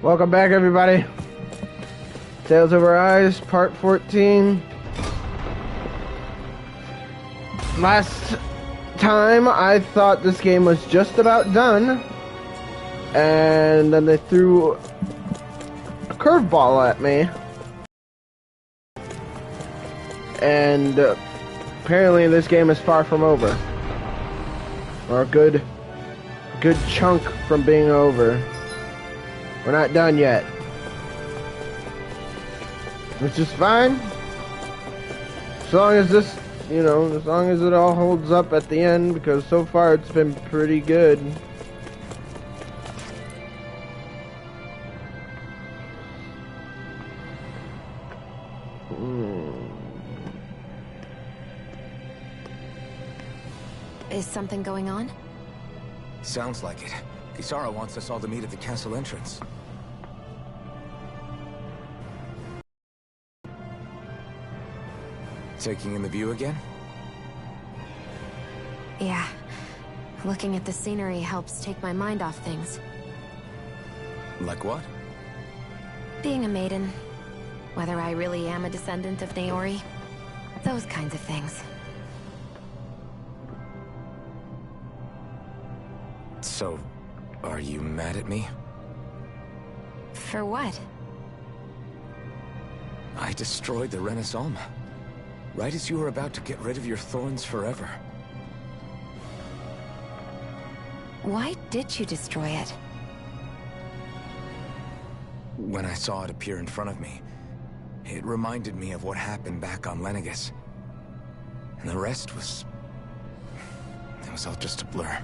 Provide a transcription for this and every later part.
Welcome back, everybody. Tales of Arise, part 14. Last time, I thought this game was just about done, and then they threw a curveball at me, and apparently this game is far from over, or a good chunk from being over. We're not done yet, which is fine, as long as this, you know, as long as it all holds up at the end, because so far it's been pretty good. Is something going on? Sounds like it. Kisara wants us all to meet at the castle entrance. Taking in the view again? Yeah. Looking at the scenery helps take my mind off things. Like what? Being a maiden. Whether I really am a descendant of Naori. Those kinds of things. So, are you mad at me? For what? I destroyed the Renis Alma. Right as you were about to get rid of your thorns forever. Why did you destroy it? When I saw it appear in front of me, it reminded me of what happened back on Lenegis. And the rest was... it was all just a blur.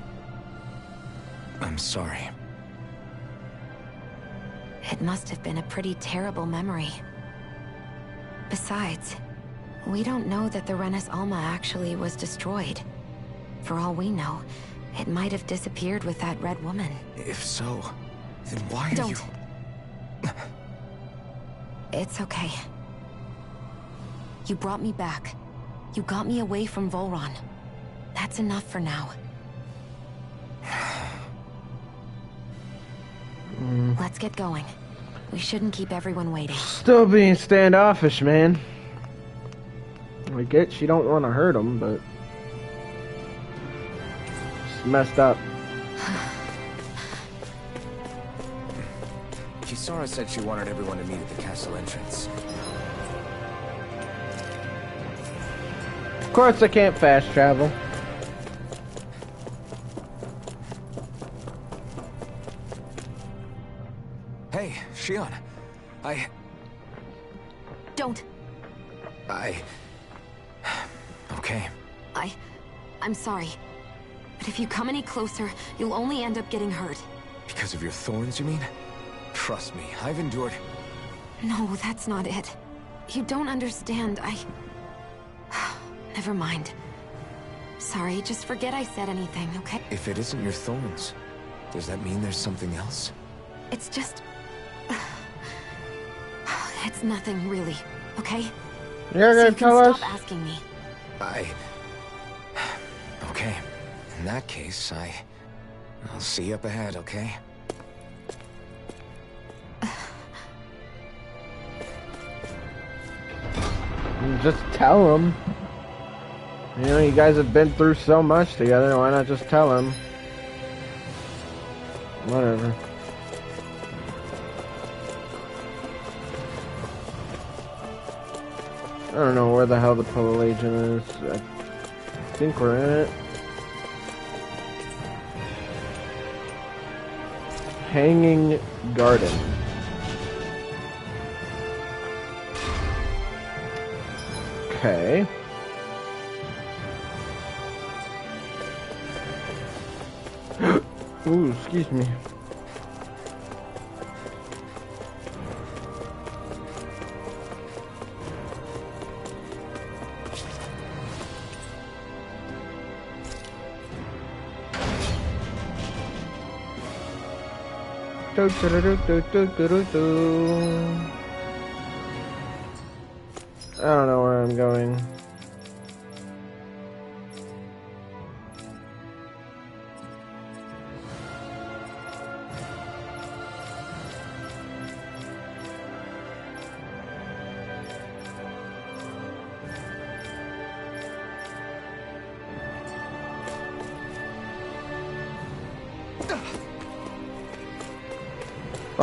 I'm sorry. It must have been a pretty terrible memory. Besides, we don't know that the Renis Alma actually was destroyed. For all we know, it might have disappeared with that red woman. If so, then why are you... It's okay. You brought me back. You got me away from Volron. That's enough for now. Let's get going. We shouldn't keep everyone waiting. Still being standoffish, man. I get she don't want to hurt him, but it's messed up. Kisara said she wanted everyone to meet at the castle entrance. Of course I can't fast travel. Hey, Shion. Don't. Okay. I'm sorry. But if you come any closer, you'll only end up getting hurt. Because of your thorns, you mean? Trust me, I've endured... No, that's not it. You don't understand, Never mind. Sorry, just forget I said anything, okay? If it isn't your thorns, does that mean there's something else? It's just... It's nothing, really, okay? You're gonna tell us? Stop asking me. Okay. In that case, I'll see you up ahead, okay? Just tell him. You know, you guys have been through so much together, why not just tell him? Whatever. I don't know where the hell the Polo Legion is. I think we're in it. Hanging Garden. Okay. Ooh, excuse me. I don't know where I'm going.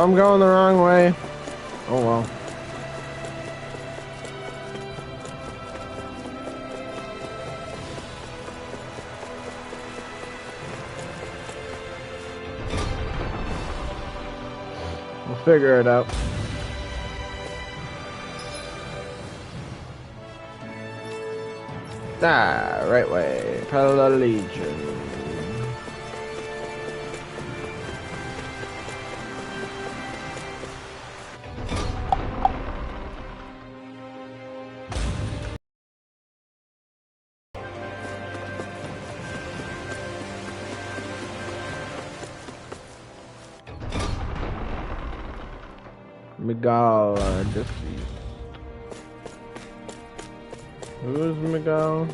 I'm going the wrong way. Oh well. We'll figure it out. Ah, right way. Parallel Legion. Miguel defeat. Who's Miguel?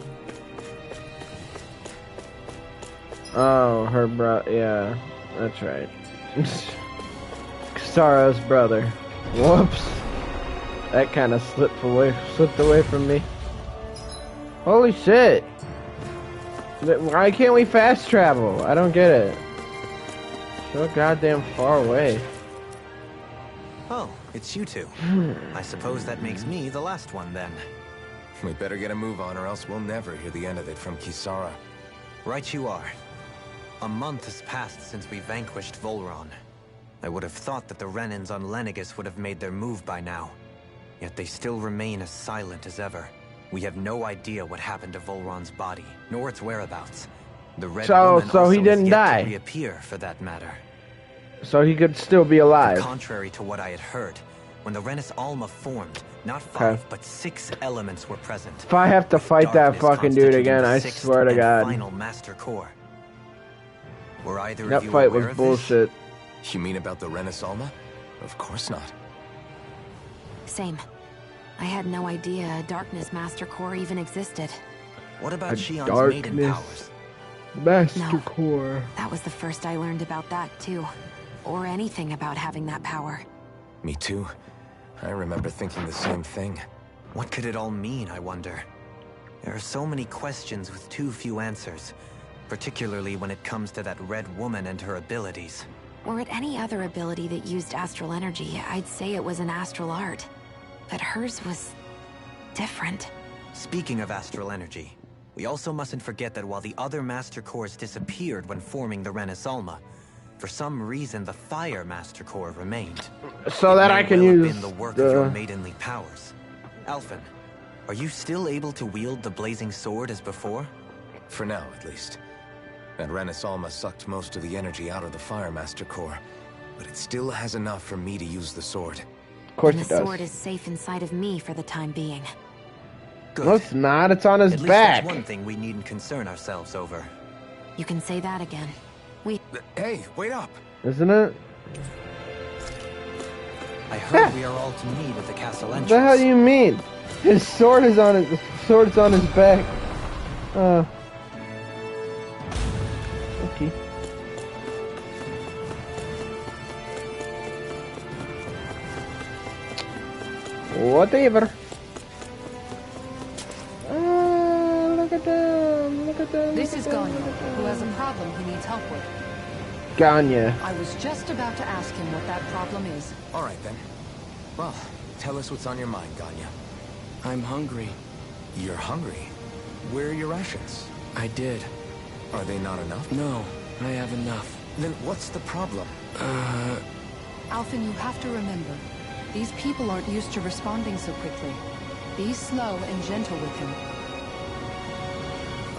Oh, her brother. Yeah, that's right. Kisaro's brother. Whoops. That kind of slipped away from me. Holy shit! Why can't we fast travel? I don't get it. So goddamn far away. Oh, it's you two. I suppose that makes me the last one then. We better get a move on or else we'll never hear the end of it from Kisara. Right you are. A month has passed since we vanquished Volron. I would have thought that the Renans on Lenegis would have made their move by now. Yet they still remain as silent as ever. We have no idea what happened to Volron's body, nor its whereabouts. The Red Woman so he also didn't is yet die. to reappear, for that matter. So he could still be alive. Contrary to what I had heard, when the Renis Alma formed, not 5 but 6 elements were present. If I have to fight that fucking dude again, I swear to God. Final Master Core. Were either That of you fight aware was of bullshit. You mean about the Renis Alma? Of course not. Same. I had no idea a Darkness Master Core even existed. What about A Shion's maiden darkness. powers? Master No. Core. That was the first I learned about that, too. Or anything about having that power. Me too. I remember thinking the same thing. What could it all mean, I wonder? There are so many questions with too few answers, particularly when it comes to that Red Woman and her abilities. Were it any other ability that used astral energy, I'd say it was an astral art. But hers was different. Speaking of astral energy, we also mustn't forget that while the other Master Cores disappeared when forming the Renis Alma, for some reason the Fire Master Core remained. So that I can It may well use have been the work of your maidenly powers. Alphen, are you still able to wield the blazing sword as before? For now, at least. That Renis Alma sucked most of the energy out of the Fire Master Core, but it still has enough for me to use the sword. Of course And it the does. sword is safe inside of me for the time being. Good. No, it's not. It's on his At least back. that's one thing we needn't concern ourselves over. You can say that again. Hey, wait up! Isn't it? I heard we are all to meet at the castle What entrance. the hell do you mean? His sword is on his sword's on his back. Okay. Whatever. Look at them. Look at them. This is Ganya, who has a problem he needs help with. Ganya. I was just about to ask him what that problem is. All right, then. Well, tell us what's on your mind, Ganya. I'm hungry. You're hungry? Where are your rations? I did. Are they not enough? No, I have enough. Then what's the problem? Alphen, you have to remember, these people aren't used to responding so quickly. Be slow and gentle with him.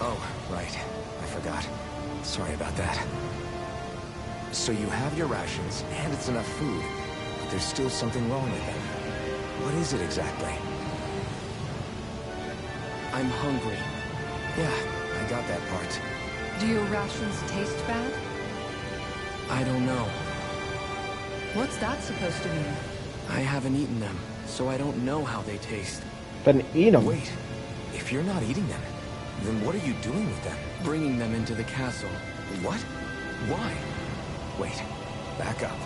Oh, right. I forgot. Sorry about that. So you have your rations, and it's enough food, but there's still something wrong with them. What is it exactly? I'm hungry. Yeah, I got that part. Do your rations taste bad? I don't know. What's that supposed to mean? I haven't eaten them, so I don't know how they taste. Then eat them. Wait, if you're not eating them, then what are you doing with them? Bringing them into the castle. What? Why? Wait, back up.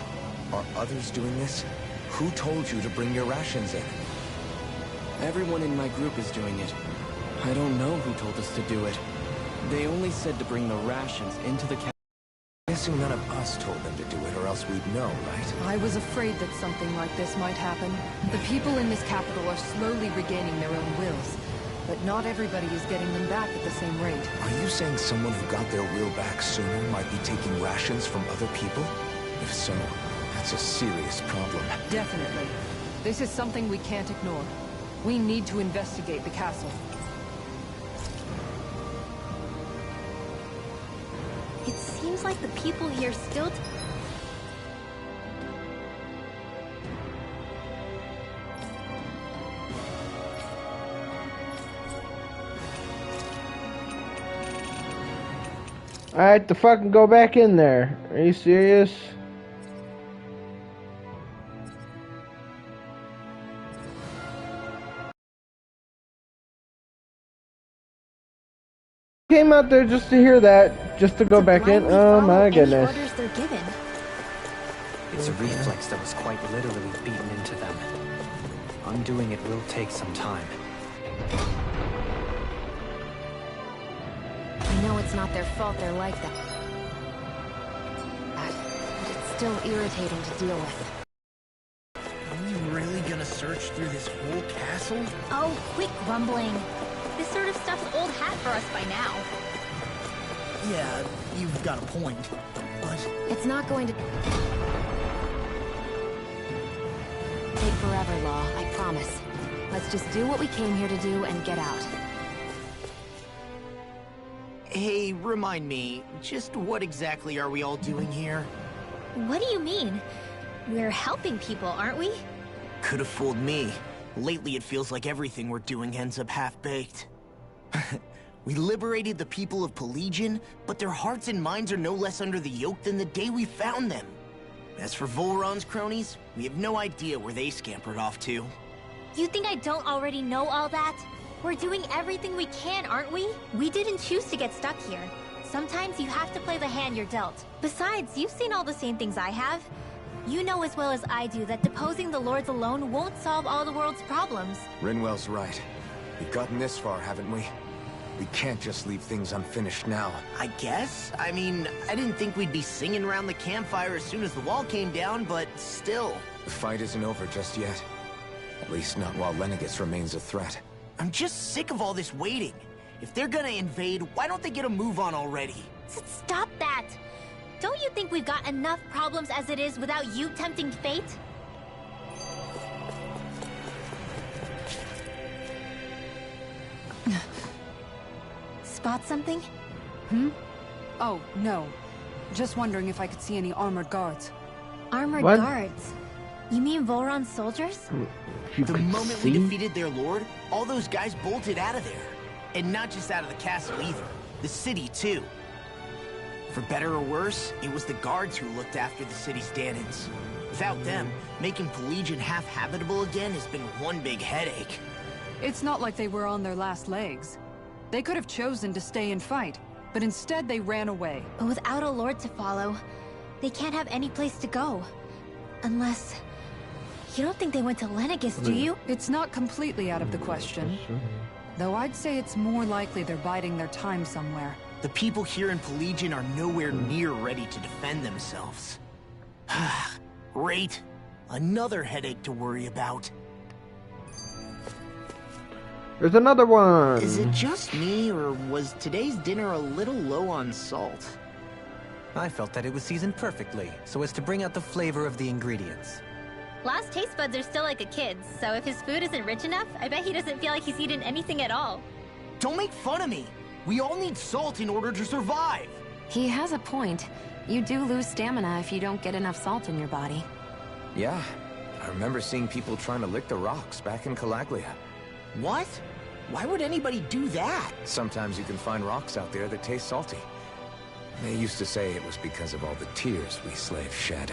Are others doing this? Who told you to bring your rations in? Everyone in my group is doing it. I don't know who told us to do it. They only said to bring the rations into the castle. guessing none of us told them to do it, or else we'd know, right? I was afraid that something like this might happen. The people in this capital are slowly regaining their own wills, but not everybody is getting them back at the same rate. Are you saying someone who got their will back sooner might be taking rations from other people? If so, that's a serious problem. Definitely. This is something we can't ignore. We need to investigate the castle. It seems like the people here still... I had to fucking go back in there. Are you serious? Came out there just to hear that, just to go back in. Oh my goodness. Orders they're given. It's a reflex that was quite literally beaten into them. Undoing it will take some time. I know it's not their fault they're like that. But it's still irritating to deal with. Are we really gonna search through this whole castle? Oh, quit grumbling. This sort of stuff's old hat for us by now. Yeah, you've got a point, but... It's not going to take forever, Law, I promise. Let's just do what we came here to do and get out. Hey, remind me, just what exactly are we all doing here? What do you mean? We're helping people, aren't we? Could have fooled me. Lately it feels like everything we're doing ends up half-baked. We liberated the people of Pelegion, but their hearts and minds are no less under the yoke than the day we found them. As for Volron's cronies, we have no idea where they scampered off to. You think I don't already know all that? We're doing everything we can, aren't we? We didn't choose to get stuck here. Sometimes you have to play the hand you're dealt. Besides, you've seen all the same things I have. You know as well as I do that deposing the lords alone won't solve all the world's problems. Rinwell's right. We've gotten this far, haven't we? We can't just leave things unfinished now. I guess? I mean, I didn't think we'd be singing around the campfire as soon as the wall came down, but still. The fight isn't over just yet. At least not while Lenegis remains a threat. I'm just sick of all this waiting. If they're gonna invade, why don't they get a move on already? Stop that! Don't you think we've got enough problems as it is without you tempting fate? Spot something? Oh, no. Just wondering if I could see any armored guards. Armored What? guards? You mean Volron's soldiers? If you The could moment see. we defeated their lord, all those guys bolted out of there. And not just out of the castle either. The city, too. For better or worse, it was the guards who looked after the city's Dahnans. Without them, making Pelegion half-habitable again has been one big headache. It's not like they were on their last legs. They could have chosen to stay and fight, but instead they ran away. But without a lord to follow, they can't have any place to go. Unless... You don't think they went to Lenegis, do you? It's not completely out of the question. Though I'd say it's more likely they're biding their time somewhere. The people here in Pelegion are nowhere near ready to defend themselves. Great. Another headache to worry about. There's another one. Is it just me, or was today's dinner a little low on salt? I felt that it was seasoned perfectly, so as to bring out the flavor of the ingredients. Last taste buds are still like a kid's, so if his food isn't rich enough, I bet he doesn't feel like he's eaten anything at all. Don't make fun of me! We all need salt in order to survive! He has a point. You do lose stamina if you don't get enough salt in your body. Yeah, I remember seeing people trying to lick the rocks back in Calaglia. What? Why would anybody do that? Sometimes you can find rocks out there that taste salty. They used to say it was because of all the tears we slaves shed.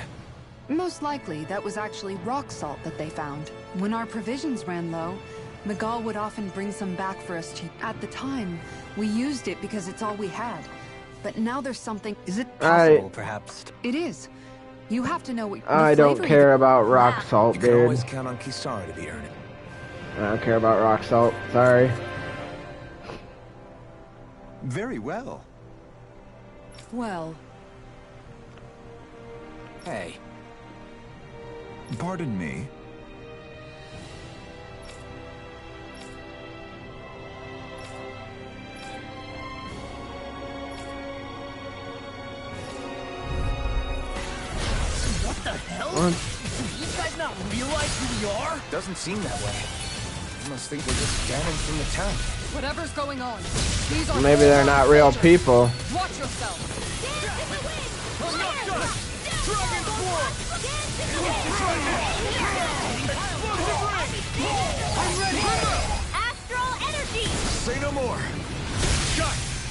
Most likely, that was actually rock salt that they found. When our provisions ran low, Miguel would often bring some back for us to... At the time, we used it because it's all we had. But now there's something... Is it possible, perhaps? It is. You have to know what... the I don't flavor care about rock salt, You can dude. always count on Kisara to be earning. I don't care about rock salt. Sorry. Very well. Well, Hey. Pardon me? What the hell? What? Do these guys not realize who we are? Doesn't seem that way. They must think we're just gamins from the town. Whatever's going on, these are Maybe they're not real soldiers. people. Watch yourself. Astral energy! Say no more.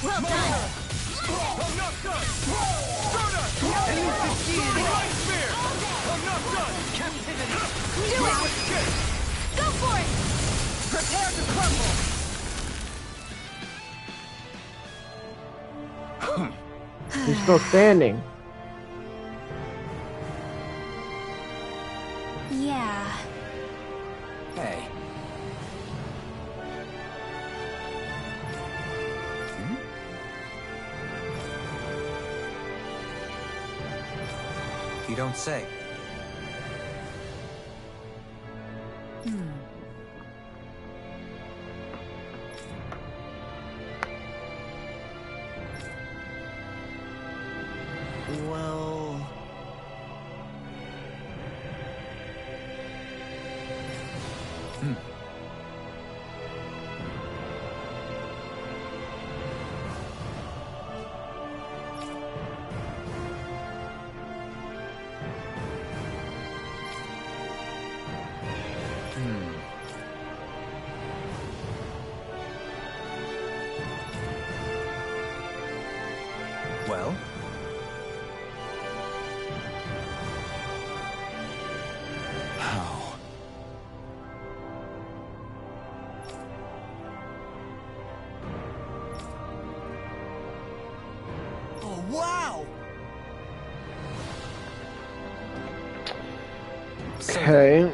Well done! Do it! Go for it! Prepare to crumble. He's still standing. Yeah. Hey. You don't say. Well... Well? How? Oh, wow! Okay.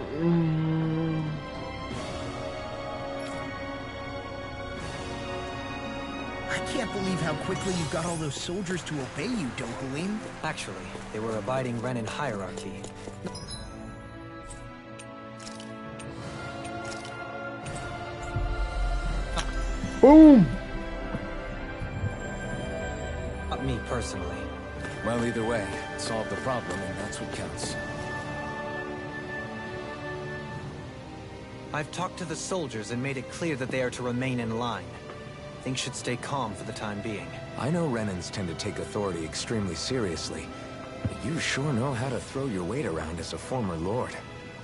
I can't believe how quickly you got all those soldiers to obey you, Dogalim. Actually, they were abiding Renan hierarchy. Boom! Not me personally. Well, either way, it solved the problem, and that's what counts. I've talked to the soldiers and made it clear that they are to remain in line. Things should stay calm for the time being. I know Renans tend to take authority extremely seriously, but you sure know how to throw your weight around as a former lord.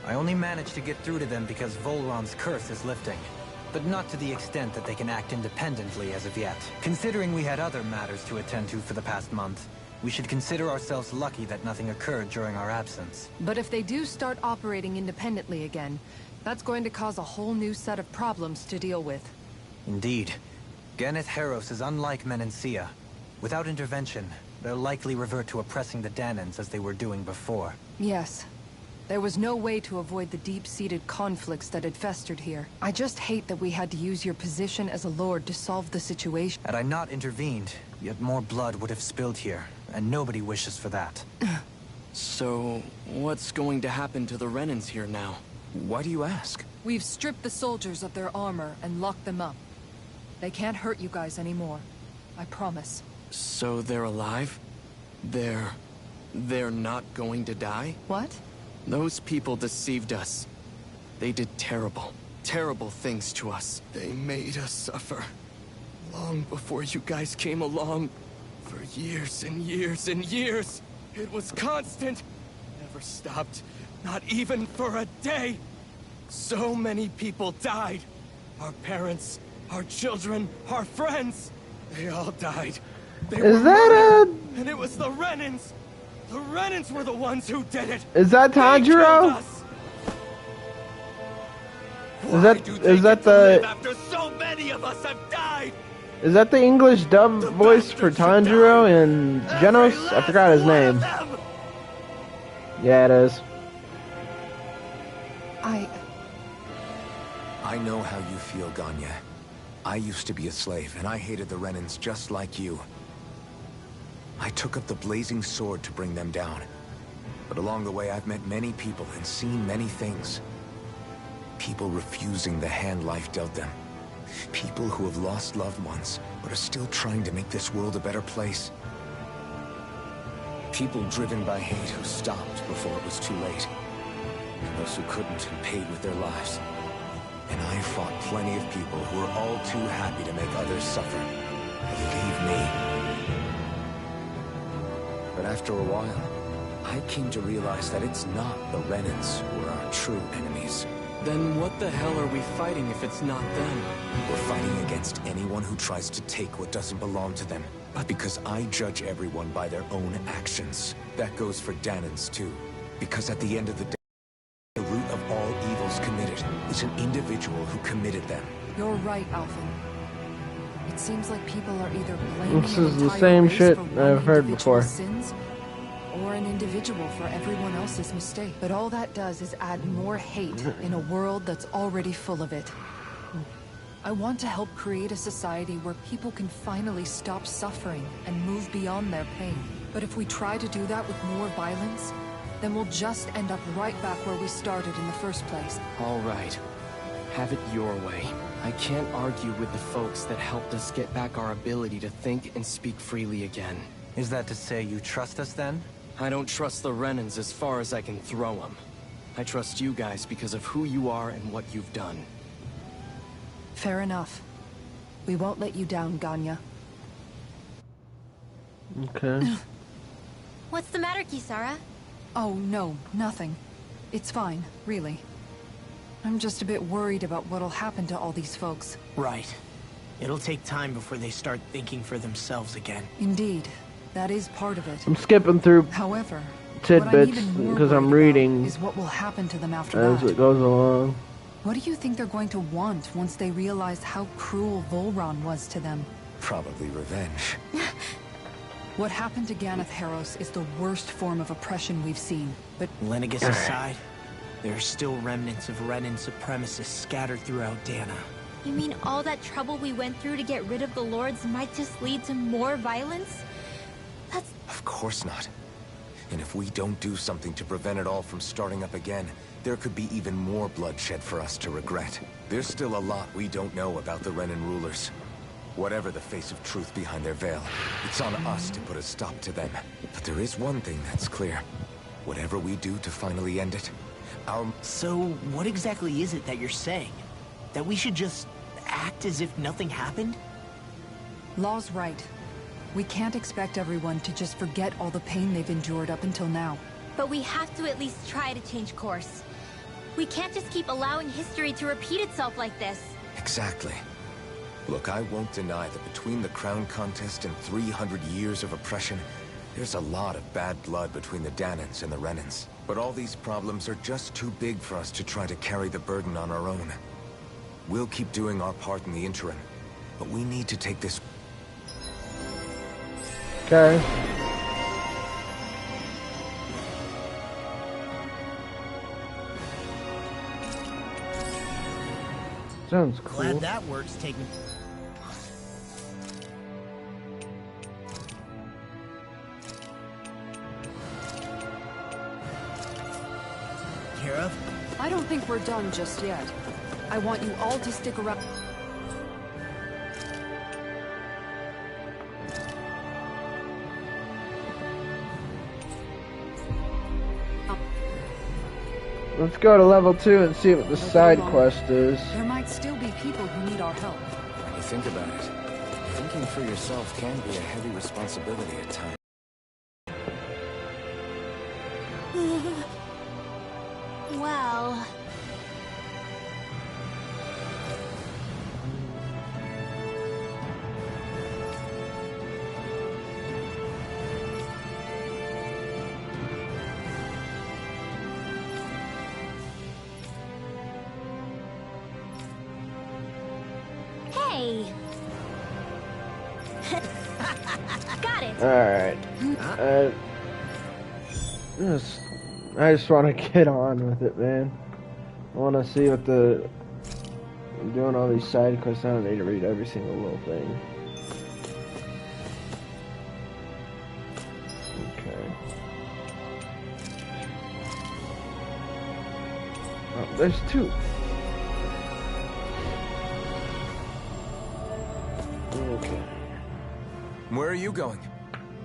I only managed to get through to them because Volron's curse is lifting. But not to the extent that they can act independently as of yet. Considering we had other matters to attend to for the past month, we should consider ourselves lucky that nothing occurred during our absence. But if they do start operating independently again, that's going to cause a whole new set of problems to deal with. Indeed. Ganeth Heros is unlike Menancia. Without intervention, they'll likely revert to oppressing the Danans as they were doing before. Yes. There was no way to avoid the deep-seated conflicts that had festered here. I just hate that we had to use your position as a lord to solve the situation. Had I not intervened, yet more blood would have spilled here, and nobody wishes for that. So, what's going to happen to the Renans here now? Why do you ask? We've stripped the soldiers of their armor and locked them up. They can't hurt you guys anymore. I promise. So they're alive? They're not going to die? What? Those people deceived us. They did terrible, terrible things to us. They made us suffer. Long before you guys came along. For years and years and years. It was constant. Never stopped. Not even for a day. So many people died. Our parents, our children, our friends. They all died. They Is were that murdered, and it was the Renans. The Renans were the ones who did it. Is that They killed Tanjiro? us. Is that the After so many of us have died. is that the English dub voice for Tanjiro and Genos? I forgot his name. Yeah, it is. I know how you feel, Ganya. I used to be a slave, and I hated the Renans just like you. I took up the blazing sword to bring them down. But along the way, I've met many people and seen many things. People refusing the hand life dealt them. People who have lost loved ones, but are still trying to make this world a better place. People driven by hate who stopped before it was too late. And those who couldn't and paid with their lives. And I fought plenty of people who were all too happy to make others suffer. Believe me. But after a while, I came to realize that it's not the Renans who are our true enemies. Then what the hell are we fighting if it's not them? We're fighting against anyone who tries to take what doesn't belong to them. Because I judge everyone by their own actions. That goes for Dahnans too. Because at the end of the day, the root of all evils committed is an individual who committed them. You're right, Alphen. It seems like people are either blaming This an is the entire same race shit for one I've heard individual's before. sins, or an individual for everyone else's mistake. But all that does is add more hate in a world that's already full of it. I want to help create a society where people can finally stop suffering and move beyond their pain. But if we try to do that with more violence, then we'll just end up right back where we started in the first place. All right. Have it your way. I can't argue with the folks that helped us get back our ability to think and speak freely again. Is that to say you trust us then? I don't trust the Renans as far as I can throw them. I trust you guys because of who you are and what you've done. Fair enough. We won't let you down, Ganya. Okay. What's the matter, Kisara? Oh, no, nothing. It's fine, really. I'm just a bit worried about what'll happen to all these folks. Right. It'll take time before they start thinking for themselves again. Indeed. That is part of it. I'm skipping through However, tidbits what I'm even more because I'm worried about reading is what will happen to them after as that. it goes along. What do you think they're going to want once they realize how cruel Volron was to them? Probably revenge. What happened to Ganeth Haros is the worst form of oppression we've seen, but Lenegis aside, there are still remnants of Renan supremacists scattered throughout Dahna. You mean all that trouble we went through to get rid of the Lords might just lead to more violence? That's... Of course not. And if we don't do something to prevent it all from starting up again, there could be even more bloodshed for us to regret. There's still a lot we don't know about the Renan rulers. Whatever the face of truth behind their veil, it's on us to put a stop to them. But there is one thing that's clear. Whatever we do to finally end it, So, what exactly is it that you're saying? That we should just act as if nothing happened? Law's right. We can't expect everyone to just forget all the pain they've endured up until now. But we have to at least try to change course. We can't just keep allowing history to repeat itself like this. Exactly. Look, I won't deny that between the crown contest and 300 years of oppression, there's a lot of bad blood between the Dahnans and the Renans. But all these problems are just too big for us to try to carry the burden on our own. We'll keep doing our part in the interim, but we need to take this... Okay. Sounds cool. Glad that work's taking... Care of? I don't think we're done just yet. I want you all to stick around. Let's go to level 2 and see what the side quest is. There might still be people who need our help. When you think about it, thinking for yourself can be a heavy responsibility at times. Well... Hey! Got it! Alright. I just want to get on with it, man. I want to see what I'm doing all these side quests. I don't need to read every single little thing. Okay. Oh, there's two. Okay. Where are you going?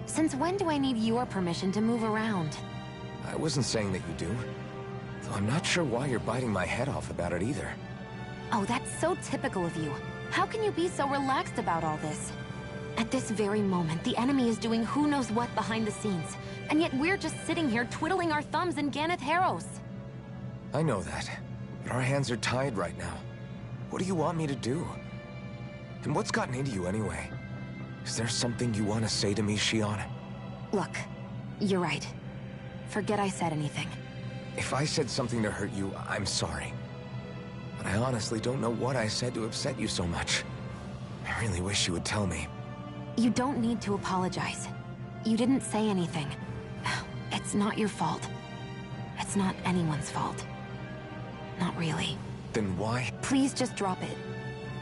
Since when do I need your permission to move around? I wasn't saying that you do. Though I'm not sure why you're biting my head off about it either. Oh, that's so typical of you. How can you be so relaxed about all this? At this very moment, the enemy is doing who knows what behind the scenes. And yet we're just sitting here twiddling our thumbs in Ganath Haros. I know that, but our hands are tied right now. What do you want me to do? And what's gotten into you anyway? Is there something you want to say to me, Shionne? Look, you're right. Forget I said anything. If I said something to hurt you, I'm sorry. But I honestly don't know what I said to upset you so much. I really wish you would tell me. You don't need to apologize. You didn't say anything. It's not your fault. It's not anyone's fault. Not really. Then why? Please just drop it.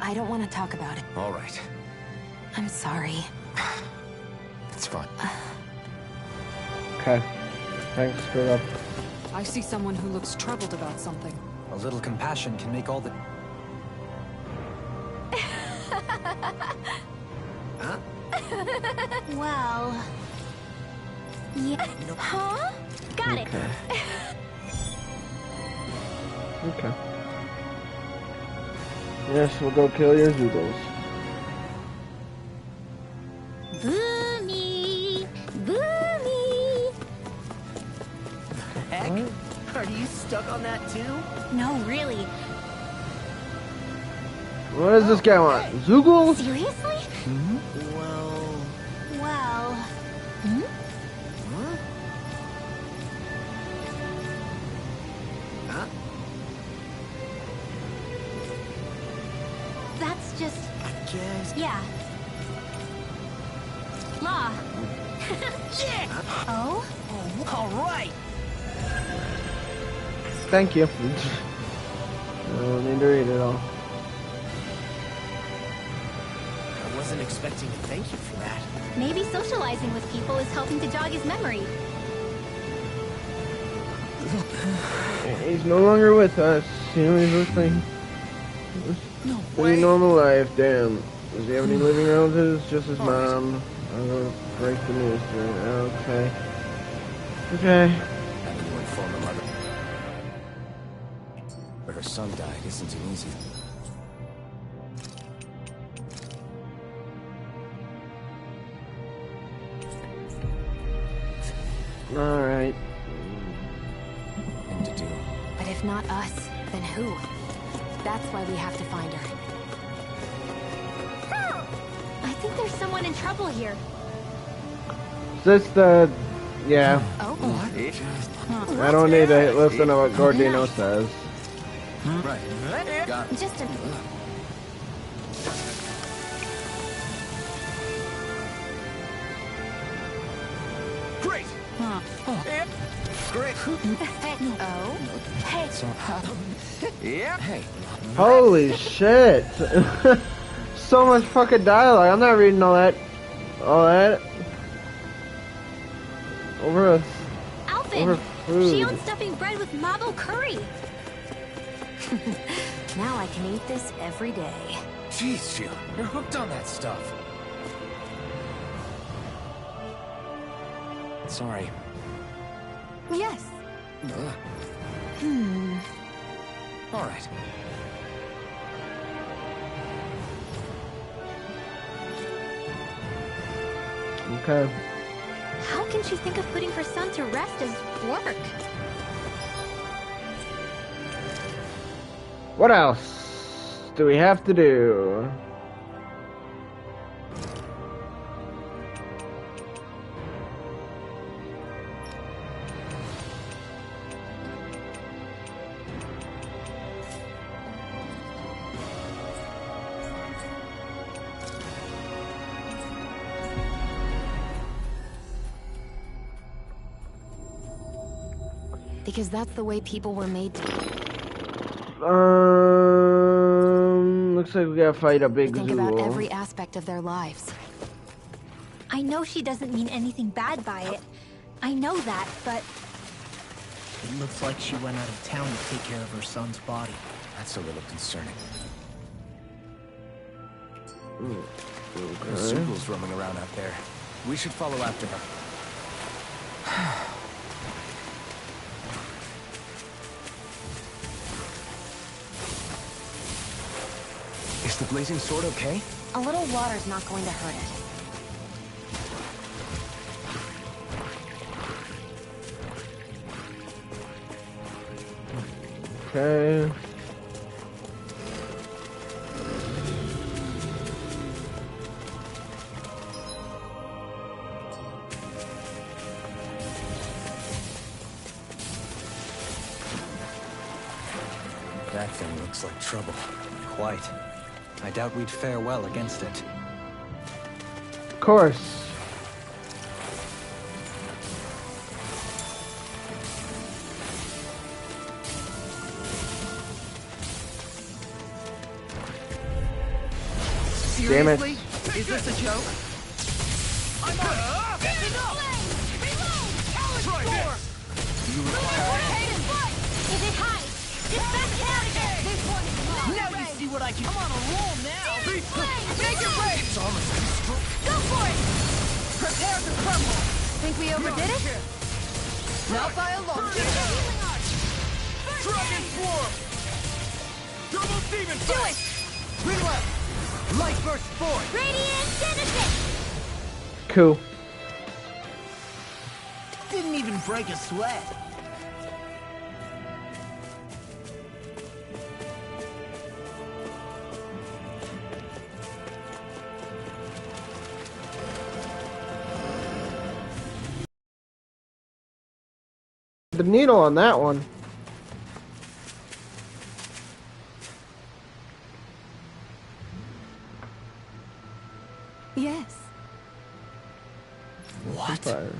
I don't want to talk about it. All right. I'm sorry. It's fine. Okay. Thanks for that. I see someone who looks troubled about something. A little compassion can make all the... Huh? Well... Yeah. Huh? Got it. Okay. Yes, we'll go kill your Zoogles. Boo me! Boo me! Heck? Are you stuck on that too? No, really. What does this guy want? Zoogles? Seriously? Well... Well... Huh? Huh? That's just... I guess... Yeah. Law. Yeah! Oh? All right! Thank you. I don't need to read it all. I wasn't expecting to thank you for that. Maybe socializing with people is helping to jog his memory. He's no longer with us. You know, he's listening. No Pretty normal life, damn. Does he have any living relatives? Just his mom. I'm gonna break the news to her. Okay. Okay. Having to inform a mother. But her son died isn't easy. Alright. Thing to do. But if not us, then who? That's why we have to find her. I think there's someone in trouble here. Is this the... Yeah. Oh, I don't need to listen to what Gordino says. Right. Got it. Just a... Great! Great! hey, oh, hey. Yeah. Hey. Holy shit! So much fucking dialogue. I'm not reading all that. All that. Over Alvin! food. Shionne's stuffing bread with Mabo curry. Now I can eat this every day. Jeez, Shionne, you're hooked on that stuff. Sorry. Yes. All right. Okay. How can she think of putting her son to rest as work? What else do we have to do? Because that's the way people were made to. Looks like we gotta fight a big Think about Zool. every aspect of their lives. I know she doesn't mean anything bad by it. I know that, but... It looks like she went out of town to take care of her son's body. That's a little concerning. Okay. There's Zoobles roaming around out there. We should follow after them. Is the blazing sword okay? A little water's not going to hurt it. Okay. That thing looks like trouble. Quite. I doubt we'd fare well against it. Of course. Damn it. Seriously? Is this a joke? I'm on it! That's enough! Try this! If it hides, just back it out again! This one's mine! Now you see what I can. I'm on a roll now. Make it rain! Go for it! Prepare to crumble! Think we overdid it? Not by a long shot. Dragon Swarm! Double Demon Do it! Rinwell! Light burst forth! Radiant Genesis! Cool. Didn't even break a sweat. The needle on that one. Yes. What? Fire.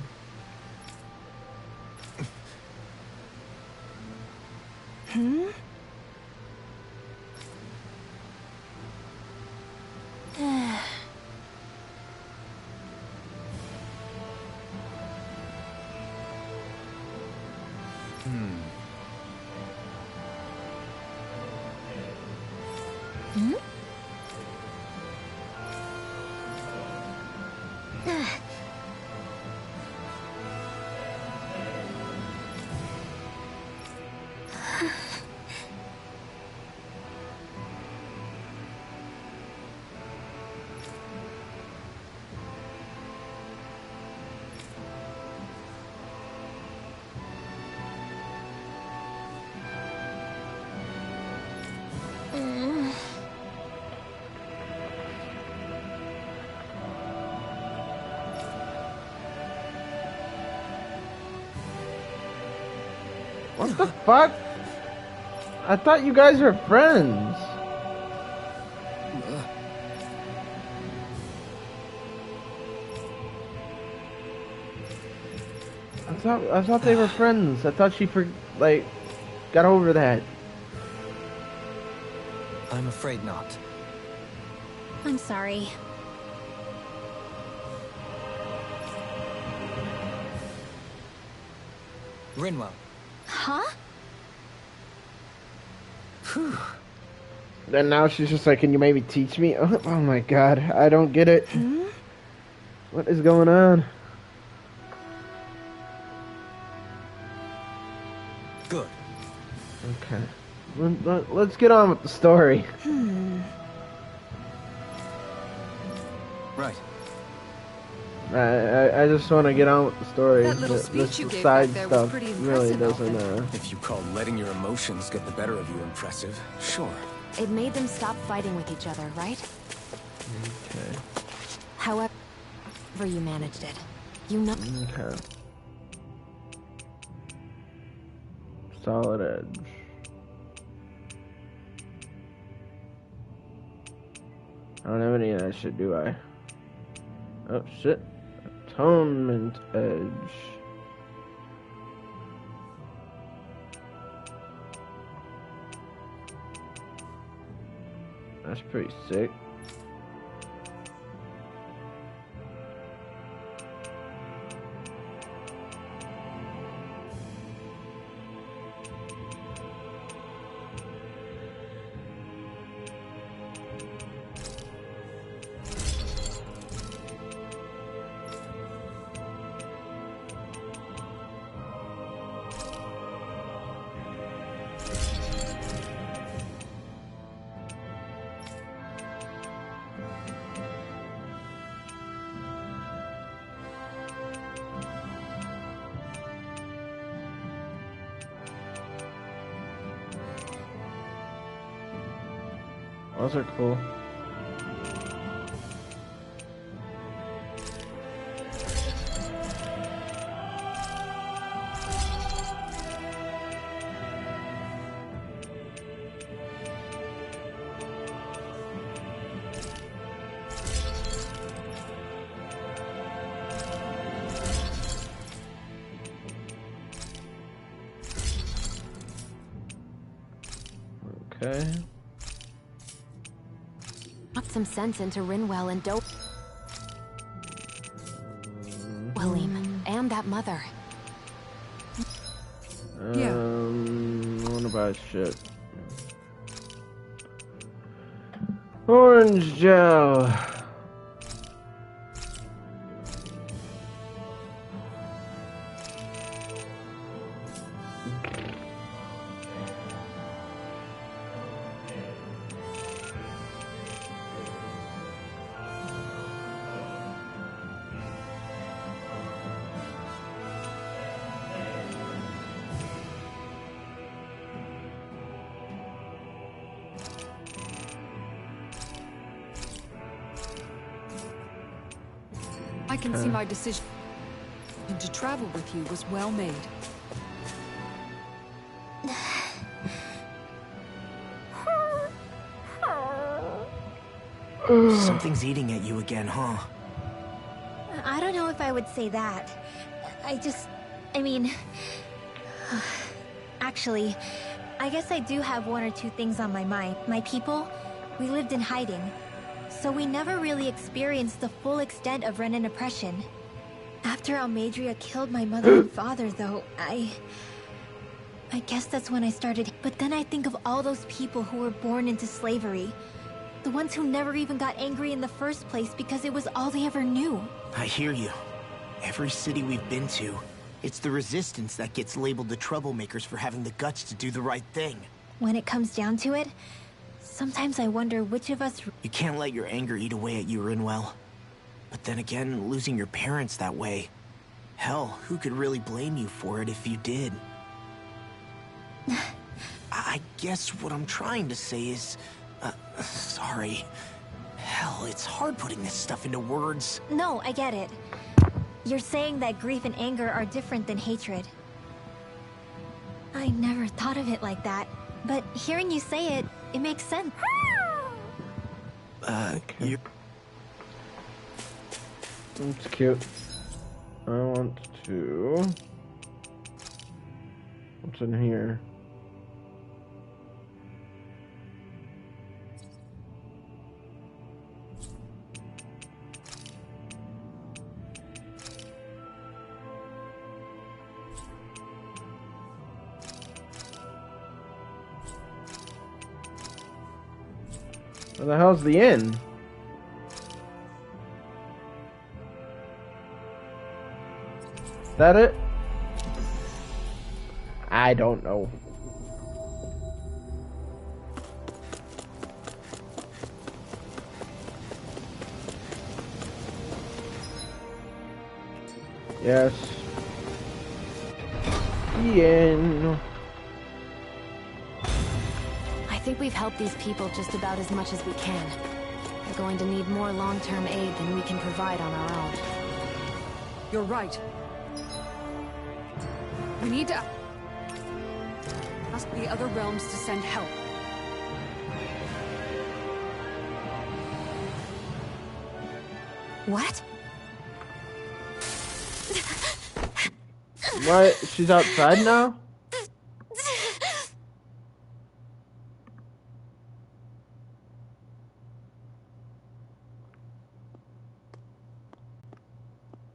What the fuck? I thought you guys were friends. I thought they were friends. I thought she got over that. I'm afraid not. I'm sorry. Rinwell. Huh? Then now she's just like, can you maybe teach me? Oh my god, I don't get it. What is going on? Good. Okay. Let's get on with the story. Right. I just want to get on with the story. That little This speech you gave side back there was stuff pretty really impressive, doesn't. Alfred. If you call letting your emotions get the better of you impressive, sure. It made them stop fighting with each other, right? Okay. However you managed it. You know. Okay. Solid edge. I don't have any of that shit, do I? Oh shit. Atonement edge. That's pretty sick. Those are cool. Okay. Put some sense into Rinwell and Dope. William, and that mother. What about shit? Orange gel. I can see my decision to travel with you was well made. Something's eating at you again, huh? I don't know if I would say that. I mean... Actually, I guess I do have one or two things on my mind. My people, we lived in hiding. So we never really experienced the full extent of Renan oppression. After Almadria killed my mother and father, though, I guess that's when I started. But then I think of all those people who were born into slavery. The ones who never even got angry in the first place because it was all they ever knew. I hear you. Every city we've been to, it's the resistance that gets labeled the troublemakers for having the guts to do the right thing. When it comes down to it, sometimes I wonder which of us... You can't let your anger eat away at you, Rinwell. But then again, losing your parents that way... Hell, who could really blame you for it if you did? I guess what I'm trying to say is... sorry. Hell, it's hard putting this stuff into words. No, I get it. You're saying that grief and anger are different than hatred. I never thought of it like that. But hearing you say it, it makes sense. You... That's cute. I want to... What's in here? Where the hell's the inn? Is that it? I don't know. Yes. Ian. I think we've helped these people just about as much as we can. They're going to need more long-term aid than we can provide on our own. You're right. We need to ask the other realms to send help. What? What? She's outside now?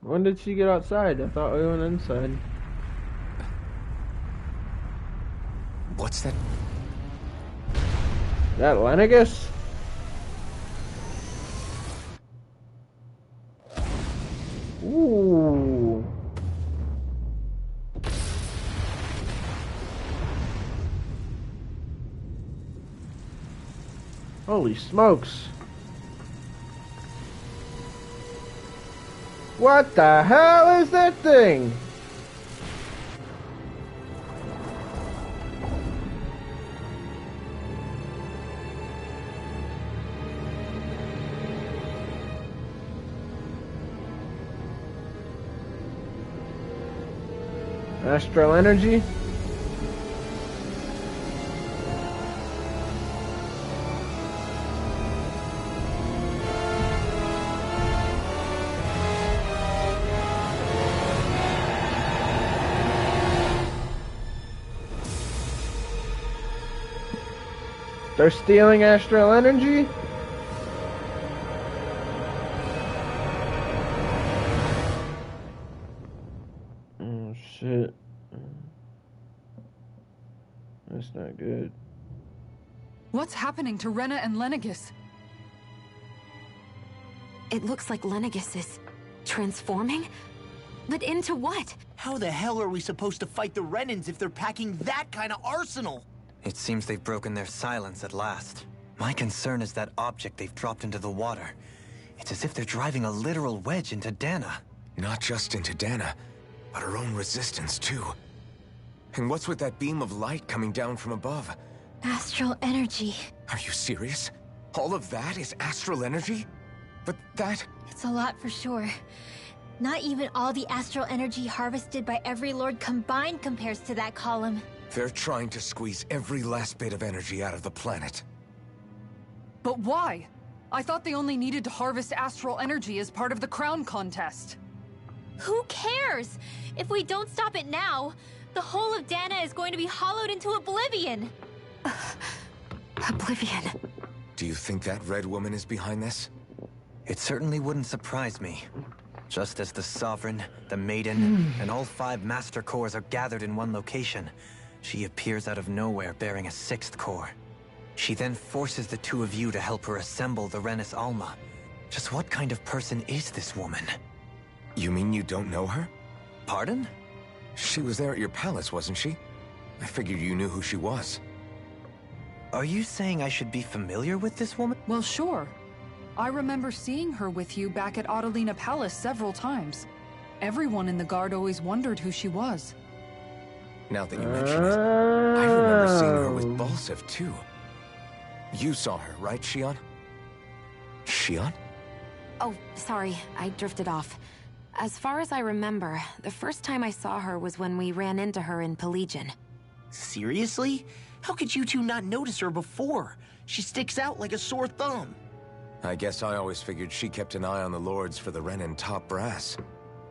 When did she get outside? I thought we went inside. What's that? That Lennigus? Ooh. Holy smokes. What the hell is that thing? Astral energy? They're stealing astral energy? Oh shit. That's not good. What's happening to Rena and Lenegis? It looks like Lenegis is transforming? But into what? How the hell are we supposed to fight the Renans if they're packing that kind of arsenal? It seems they've broken their silence at last. My concern is that object they've dropped into the water. It's as if they're driving a literal wedge into Dana. Not just into Dana, but her own resistance too. And what's with that beam of light coming down from above? Astral energy. Are you serious? All of that is astral energy? But that... It's a lot for sure. Not even all the astral energy harvested by every lord combined compares to that column. They're trying to squeeze every last bit of energy out of the planet. But why? I thought they only needed to harvest astral energy as part of the crown contest. Who cares? If we don't stop it now, the whole of Dana is going to be hollowed into oblivion. Oblivion. Do you think that red woman is behind this? It certainly wouldn't surprise me. Just as the Sovereign, the Maiden, and all 5 Master Cores are gathered in one location, she appears out of nowhere bearing a 6th core. She then forces the 2 of you to help her assemble the Renis Alma. Just what kind of person is this woman? You mean you don't know her? Pardon? She was there at your palace, wasn't she? I figured you knew who she was. Are you saying I should be familiar with this woman? Well, sure. I remember seeing her with you back at Adelina Palace several times. Everyone in the guard always wondered who she was. Now that you mention it, I remember seeing her with Balsev too. You saw her, right, Shion? Shion? Oh, sorry, I drifted off. As far as I remember, the first time I saw her was when we ran into her in Pelegion. Seriously? How could you two not notice her before? She sticks out like a sore thumb. I guess I always figured she kept an eye on the lords for the Renin top brass.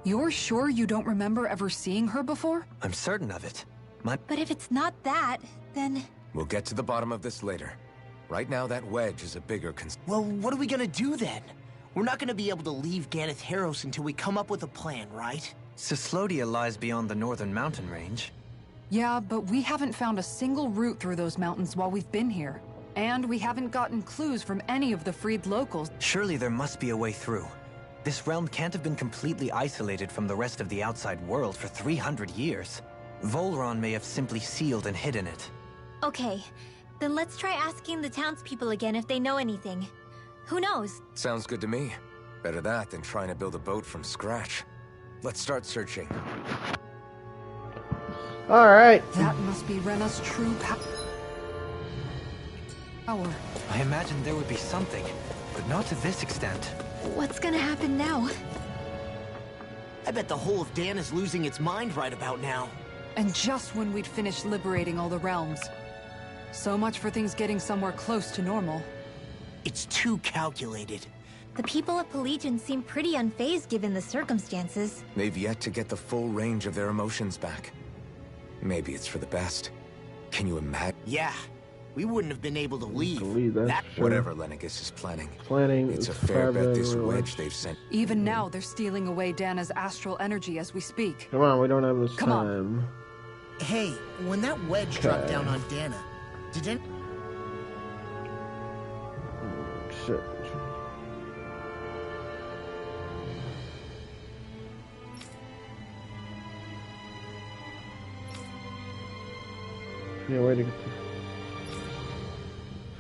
You're sure you don't remember ever seeing her before? I'm certain of it. But if it's not that, then... We'll get to the bottom of this later. Right now, that wedge is a bigger concern. Well, what are we gonna do then? We're not gonna be able to leave Ganath Haros until we come up with a plan, right? Cyslodia lies beyond the northern mountain range. Yeah, but we haven't found a single route through those mountains while we've been here. And we haven't gotten clues from any of the freed locals. Surely there must be a way through. This realm can't have been completely isolated from the rest of the outside world for 300 years. Volron may have simply sealed and hidden it. Okay, then let's try asking the townspeople again if they know anything. Who knows? Sounds good to me. Better that than trying to build a boat from scratch. Let's start searching. Alright. That must be Rena's true power. I imagined there would be something, but not to this extent. What's gonna happen now? I bet the whole of Dana's losing its mind right about now. And just when we'd finished liberating all the realms. So much for things getting somewhere close to normal. It's too calculated. The people of Pelegion seem pretty unfazed given the circumstances. They've yet to get the full range of their emotions back. Maybe it's for the best. Can you imagine? Yeah, we wouldn't have been able to leave. That sure. Whatever Lenegis is planning. It's a fair bet this better wedge they've sent. Even now, they're stealing away Dana's astral energy as we speak. Come on, we don't have this Come time. Hey, when that wedge dropped down on Dana, didn't... Shit. Yeah, way to get to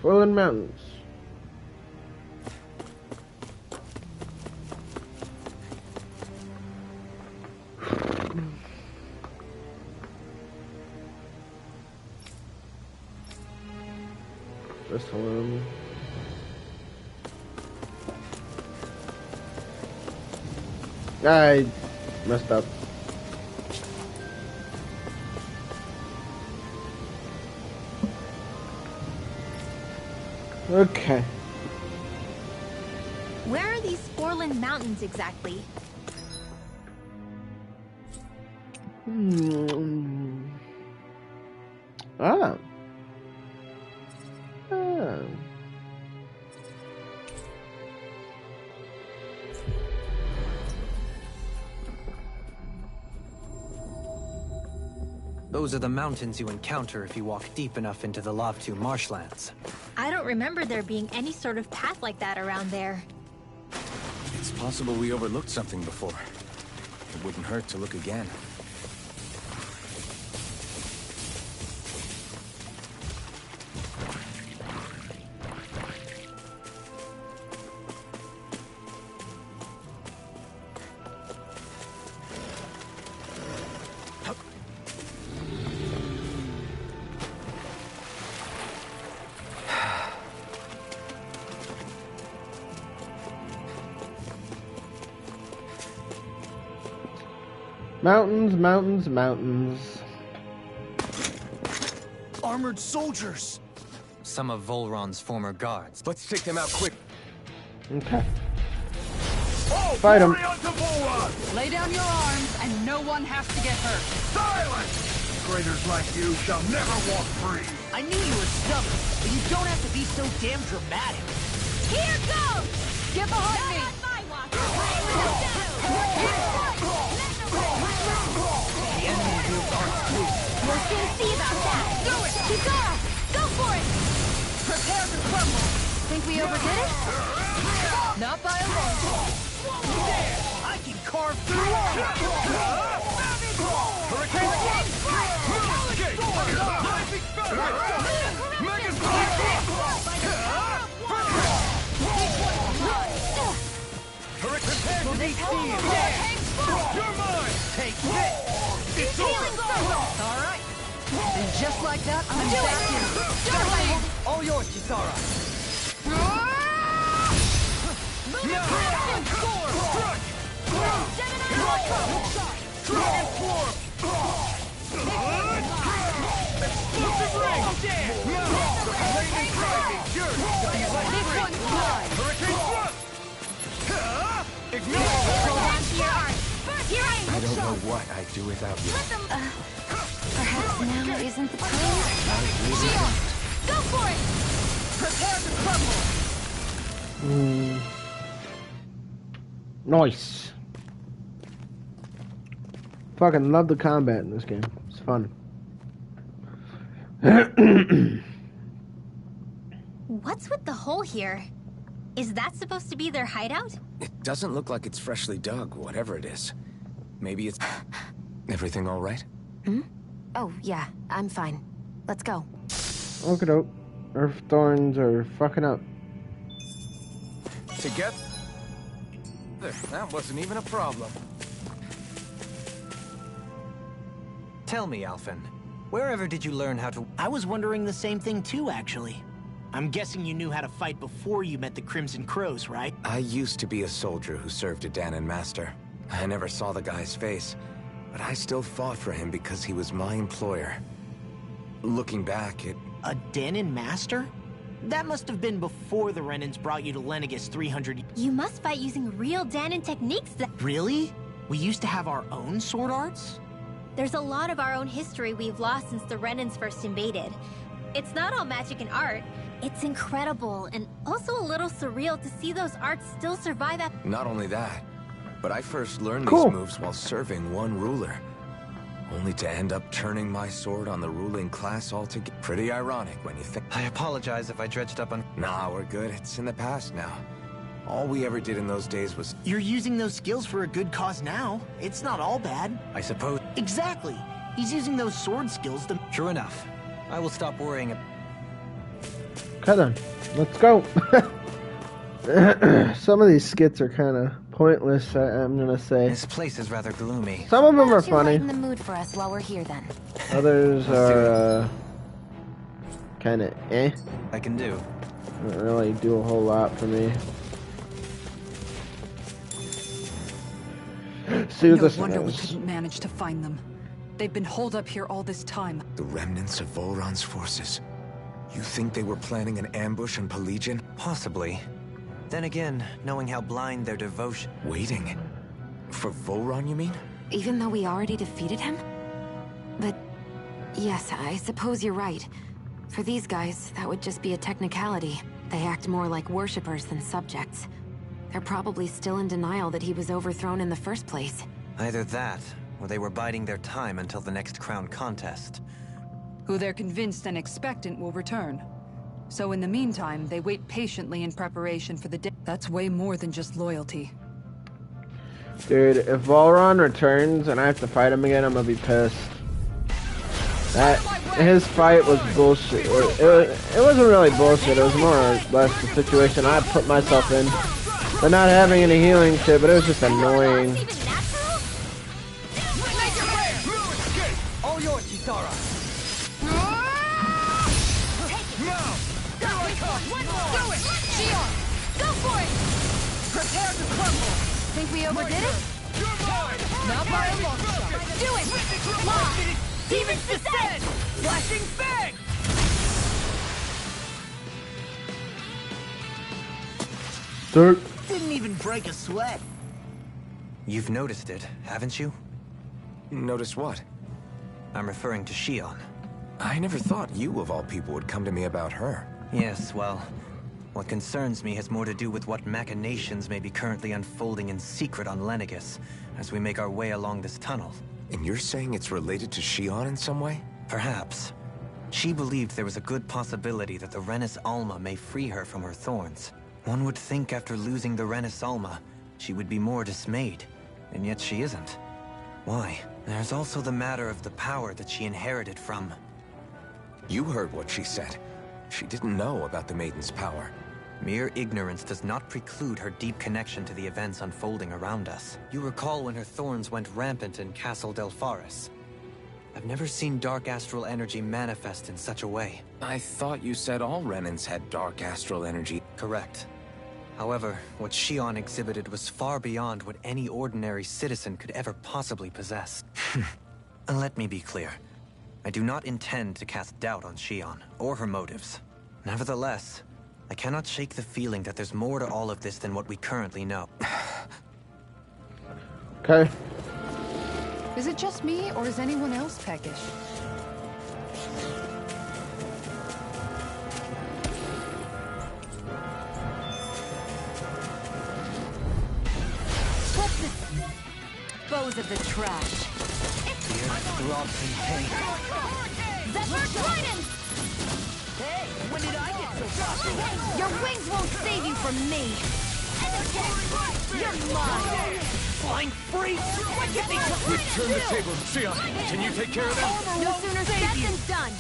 Fallen Mountains. this room. I messed up. Okay. Where are these Forland Mountains exactly? Ah. Those are the mountains you encounter if you walk deep enough into the Lavtu marshlands. I don't remember there being any sort of path like that around there. It's possible we overlooked something before. It wouldn't hurt to look again. Mountains, mountains, mountains. Armored soldiers! Some of Volron's former guards. Let's take them out quick. Okay. Fight him. Lay down your arms and no one has to get hurt. Silence! Traitors like you shall never walk free. I knew you were stubborn, but you don't have to be so damn dramatic. Here goes! Get behind me! The enemy wields arms too. We'll soon see about that. Do it! Kisara! Go for it! Prepare to crumble. Think we overdid it? Not by a long. I can carve through walls. All right. And just like that, I'm back in. All yours, Kisara. I don't know what I'd do without you. Perhaps now isn't the time? Go for it! Prepare to crumble. Nice. Fucking love the combat in this game. It's fun. What's with the hole here? Is that supposed to be their hideout? It doesn't look like it's freshly dug, whatever it is. Maybe it's... Everything all right? Oh, yeah, I'm fine. Let's go. Look it up. Earth thorns are fucking up. Together? That wasn't even a problem. Tell me, Alphen, wherever did you learn how to... I was wondering the same thing too, actually. I'm guessing you knew how to fight before you met the Crimson Crows, right? I used to be a soldier who served a Dahnan master. I never saw the guy's face, but I still fought for him because he was my employer. Looking back, A Dahnan master? That must have been before the Renans brought you to Lenegis 300... You must fight using real Dahnan techniques that... Really? We used to have our own sword arts? There's a lot of our own history we've lost since the Renans first invaded. It's not all magic and art. It's incredible, and also a little surreal to see those arts still survive at... Not only that, but I first learned Cool. these moves while serving one ruler. Only to end up turning my sword on the ruling class altogether. Pretty ironic when you think... I apologize if I dredged up on... Nah, we're good. It's in the past now. All we ever did in those days was... You're using those skills for a good cause now. It's not all bad. I suppose... Exactly. He's using those sword skills to... True enough. I will stop worrying... Okay then, let's go. Some of these skits are kind of pointless, I'm gonna say. This place is rather gloomy. Some of them are Why don't you funny. lighten the mood for us while we're here, then? Others are kind of eh. I can do. Doesn't really do a whole lot for me. See what No this wonder we is. couldn't manage to find them. They've been holed up here all this time. The remnants of Volron's forces. You think they were planning an ambush on Pelegion? Possibly. Then again, knowing how blind their devotion... Waiting? For Volron, you mean? Even though we already defeated him? But yes, I suppose you're right. For these guys, that would just be a technicality. They act more like worshippers than subjects. They're probably still in denial that he was overthrown in the first place. Either that, or they were biding their time until the next crown contest. Who they're convinced and expectant will return. So in the meantime, they wait patiently in preparation for the day. That's way more than just loyalty. Dude, if Volron returns and I have to fight him again, I'm gonna be pissed. His fight was bullshit. It wasn't really bullshit, it was more or less the situation I put myself in. But not having any healing shit, but it was just annoying. All yours, Kisara. Prepare to crumble. Think we overdid it? Now by a long shot. Do it! Demons descend! Flashing bang! Dirt. Didn't even break a sweat. You've noticed it, haven't you? Notice what? I'm referring to Shion. I never thought you, of all people, would come to me about her. Yes, well, what concerns me has more to do with what machinations may be currently unfolding in secret on Lenegis as we make our way along this tunnel. And you're saying it's related to Shion in some way? Perhaps. She believed there was a good possibility that the Renis Alma may free her from her thorns. One would think after losing the Renis Alma, she would be more dismayed. And yet she isn't. Why? There's also the matter of the power that she inherited from... You heard what she said. She didn't know about the Maiden's power. Mere ignorance does not preclude her deep connection to the events unfolding around us. You recall when her thorns went rampant in Castle Delpharis. I've never seen dark astral energy manifest in such a way. I thought you said all Renans had dark astral energy. Correct. However, what Shion exhibited was far beyond what any ordinary citizen could ever possibly possess. Let me be clear. I do not intend to cast doubt on Shion, or her motives. Nevertheless, I cannot shake the feeling that there's more to all of this than what we currently know. Okay. Is it just me, or is anyone else peckish? Dispose of the trash. Throbs in pain. Zephyr Trident! Hey, when did I get so popular? Your wings won't save you from me! You're mine! Flying freak! Turn the table. Shion, can you take care of them? No sooner said than done!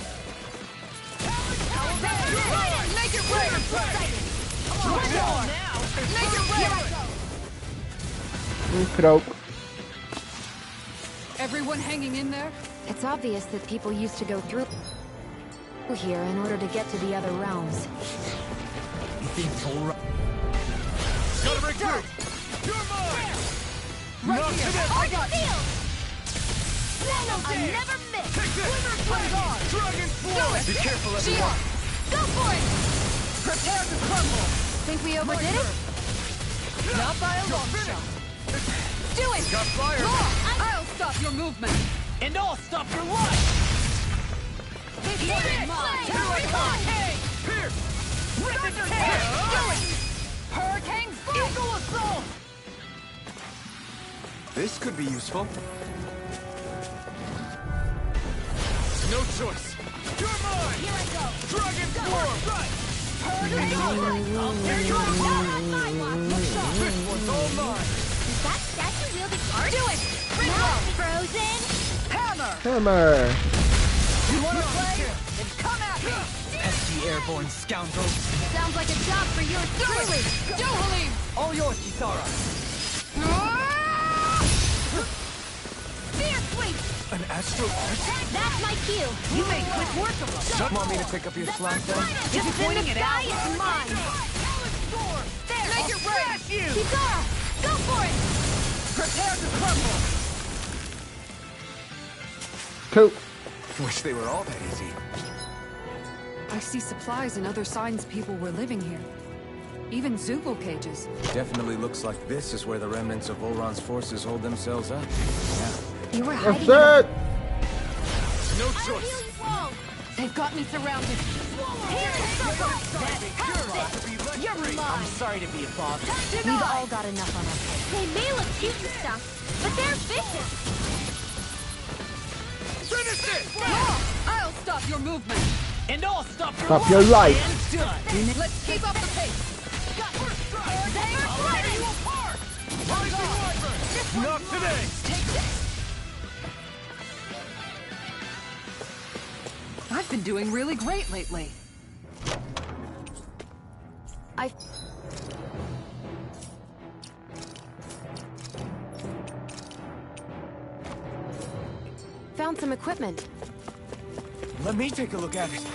Zephyr Trident! Make it rain! One more! Make it rain! Croak. Everyone hanging in there? It's obvious that people used to go through here in order to get to the other realms. You think Volron... Gotta regroup. You're mine. Right here! I got you! I never miss! Take this. Dragon Force. Be careful, everyone. Go for it! Prepare to crumble! Think we overdid it? Not by a long shot! Do it! Got fire. I'll stop your movement! And I'll stop your life! Here I come! Pierce! Rip it to tear! Do it! Hurricane Fight! Eagle Assault! This could be useful. No choice. You're mine. Here I go! Dragon Force. Right! This one's all mine. Is that statue wielding art? Do it! Now, Frozen! Hammer! Hammer. You wanna play? Then come at me! Pesky airborne scoundrels! Sounds like a job for yours truly! Go, Halim! All yours, Kisara! Fierce sweep! An Astral Arts? That's my cue. You made quick work of them. Want me to pick up your slack then? If you're pointing it out, It's mine. there, make it right. Kisara, go for it. Prepare to crumble. Cool. Wish they were all that easy. I see supplies and other signs people were living here. Even Zubul cages. Definitely looks like this is where the remnants of Volron's forces hold themselves up. Yeah. You were hiding. That's it. No I'll choice. heal you all. They've got me surrounded. Here in circle. Have it. You're I'm mine. sorry to be a bother. We've all got enough on us. They may look cute and stuff, but they're vicious. Finish it. I'll stop your movement. And I'll stop your Stop your life. And done. Let's keep up the pace. Not today. I've been doing really great lately. I... found some equipment. Let me take a look at it.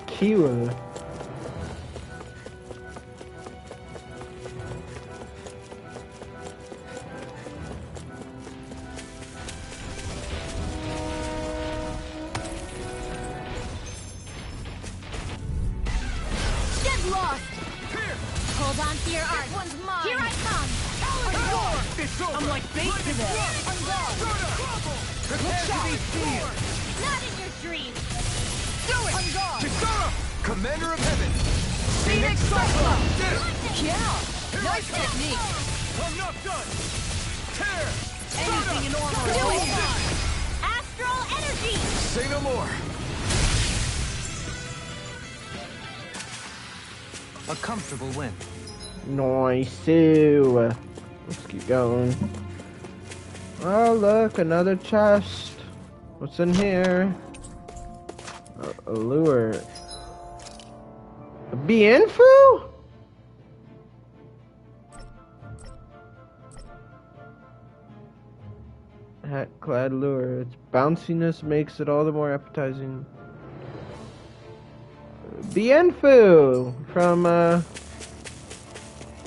Kiwa. Get lost. Hold on to your art. This one's mine. Here I come. I'm like bait to them. Prepare to be seen. Not in your dreams. Kisara! Commander of Heaven! Phoenix Cyclone. Yeah, nice technique. I'm not done! Tear! Anything in armor. Do it. Astral energy. Say no more! A comfortable win. Nice. Let's keep going. Oh, look, another chest. What's in here? A lure. A Bienfu? Hat-clad lure. Its bounciness makes it all the more appetizing. Bienfu from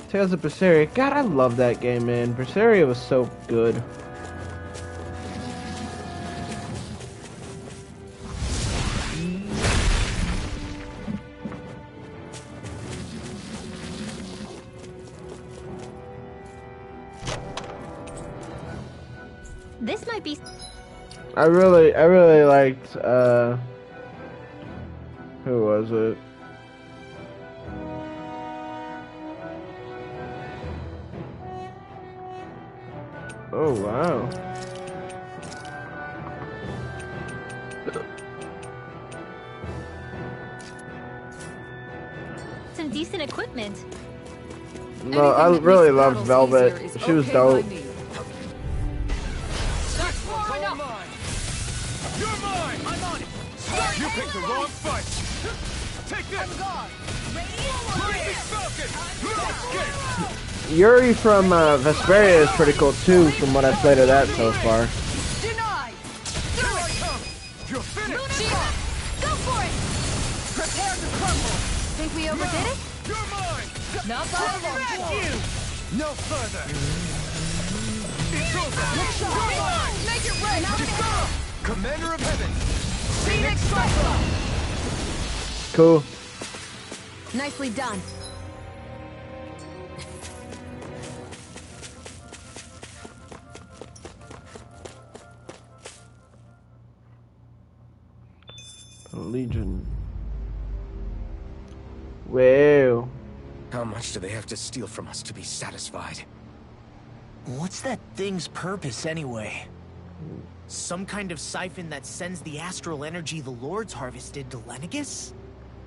Tales of Berseria. God, I love that game, man. Berseria was so good. This might be. I really liked who was it? Oh wow. Some decent equipment. No, I Anything that really makes loved battles Velvet. easier is She was okay dope. by me. That's far enough. You're mine. I'm on it. You picked the wrong fight! Take this! I'm gone. Lightning Falcon! No escape! Yuri from Vesperia is pretty cool too, from what I've played of that so far. Denied. Here I come! You're finished! Go for it. Prepare to crumble. Think we overdid it? You're mine! Not by a long shot. No further! It's over! You're mine. Make it rain. Kisara! Commander of Heaven! Phoenix Cyclone. Cool. Nicely done. Legion. Wow. How much do they have to steal from us to be satisfied? What's that thing's purpose anyway? Some kind of siphon that sends the astral energy the Lords harvested to Lenegis?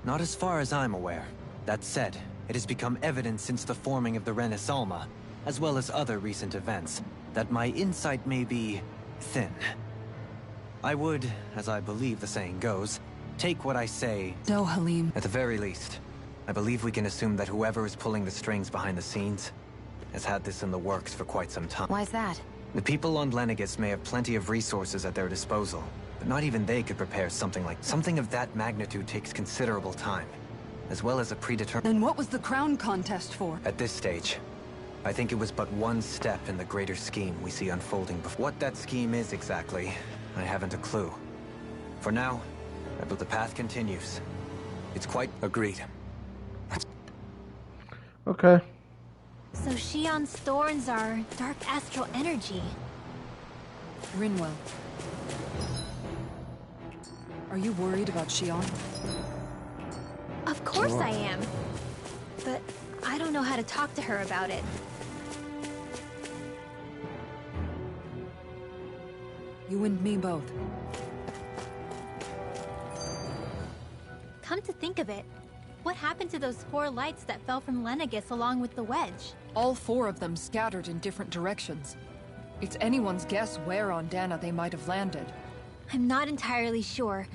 Not as far as I'm aware. That said, it has become evident since the forming of the Renis Alma, as well as other recent events, that my insight may be thin. I would, as I believe the saying goes, take what I say. No, Halim. At the very least, I believe we can assume that whoever is pulling the strings behind the scenes has had this in the works for quite some time. Why's that? The people on Lenegis may have plenty of resources at their disposal, but not even they could prepare something of that magnitude takes considerable time, as well as a predetermined... Then what was the crown contest for? At this stage, I think it was but one step in the greater scheme we see unfolding before. What that scheme is exactly, I haven't a clue. For now, but the path continues. It's quite... Agreed. Okay. So Shion's thorns are dark astral energy. Rinwell. Are you worried about Shion? Of course I am. But I don't know how to talk to her about it. You and me both. Come to think of it, what happened to those 4 lights that fell from Lenegis along with the wedge? All 4 of them scattered in different directions. It's anyone's guess where on Dana they might have landed. I'm not entirely sure,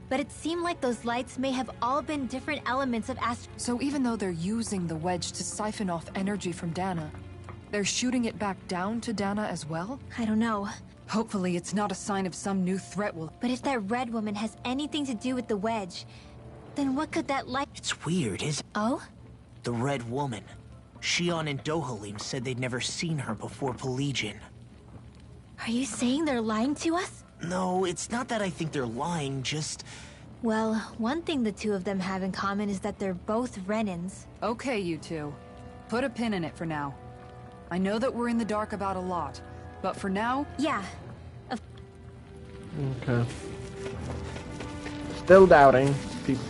but it seemed like those lights may have all been different elements of So even though they're using the wedge to siphon off energy from Dana, they're shooting it back down to Dana as well? I don't know. Hopefully it's not a sign of some new threat will... But if that red woman has anything to do with the wedge, then what could that light... It's weird, isn't it? Oh? The Red Woman. Shion and Dohalim said they'd never seen her before Pelegion. Are you saying they're lying to us? No, it's not that I think they're lying, just... Well, one thing the 2 of them have in common is that they're both Renins. Okay, you 2. Put a pin in it for now. I know that we're in the dark about a lot, but for now... Yeah. Okay. Still doubting. People.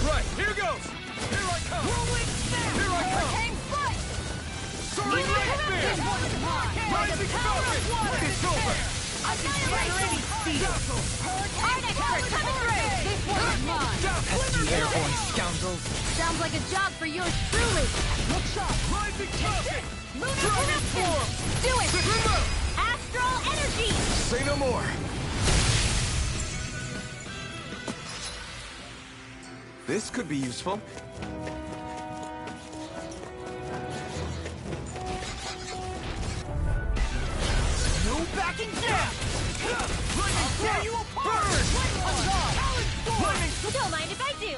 Right, here goes! Here I come! Rolling snap! Here I come! Hurricane strike! Soaring light spear! Rising falcon! It's over! Annihilating speed! Arctic coming through! This one's mine! Pesky airborne scoundrels! Sounds like a job for yours truly! Look sharp! Rising falcon! Lunar Dragon connection! form! Do it! Remote! Astral energy! Say no more! This could be useful. No backing down! Lightning tear you apart! Don't mind if I do!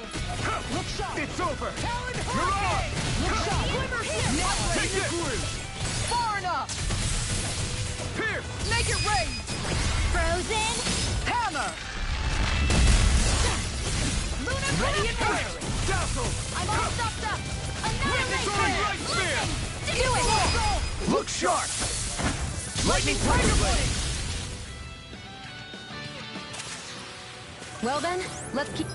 Look shot! It's over! You're on! Look shot! Take this! Far enough! Pierce! Make it rain! Frozen! Hammer! Lunar Ready and connection! firing! Dazzle! I'm all stopped up! Soaring light spear! Do it! Look sharp! Lightning tiger blade! Well then, let's keep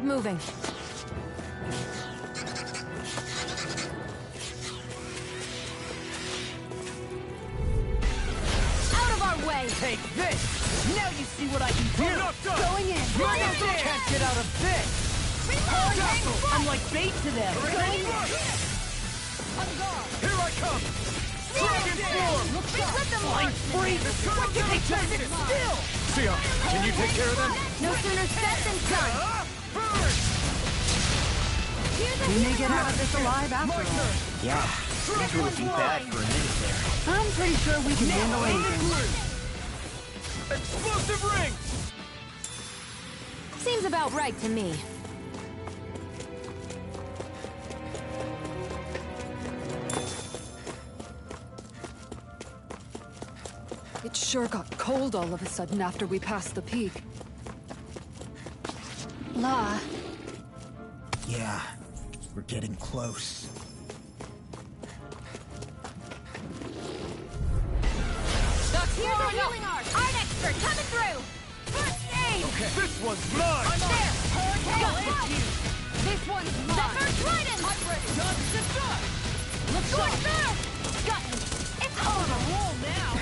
moving. Out of our way! Take this! Now you see what I can do! Going in! Can't get out of this! I'm like bait to them! Here I come! Dragon form! Let them learn! Still! Sion, can you take care of them? No sooner said than done! Burn! We may get out of this alive after all. Yeah, things really beat bad for a minute there. I'm pretty sure we can handle anything. Explosive ring! Seems about right to me. It sure got cold all of a sudden after we passed the peak. Law. Yeah, we're getting close. Here's our healing art! Art expert coming through! First aid! Okay, this one's mine! I'm there! Got this! This one's mine! Zephyr Trident! Look sharp! Got me! It's over! Roll now!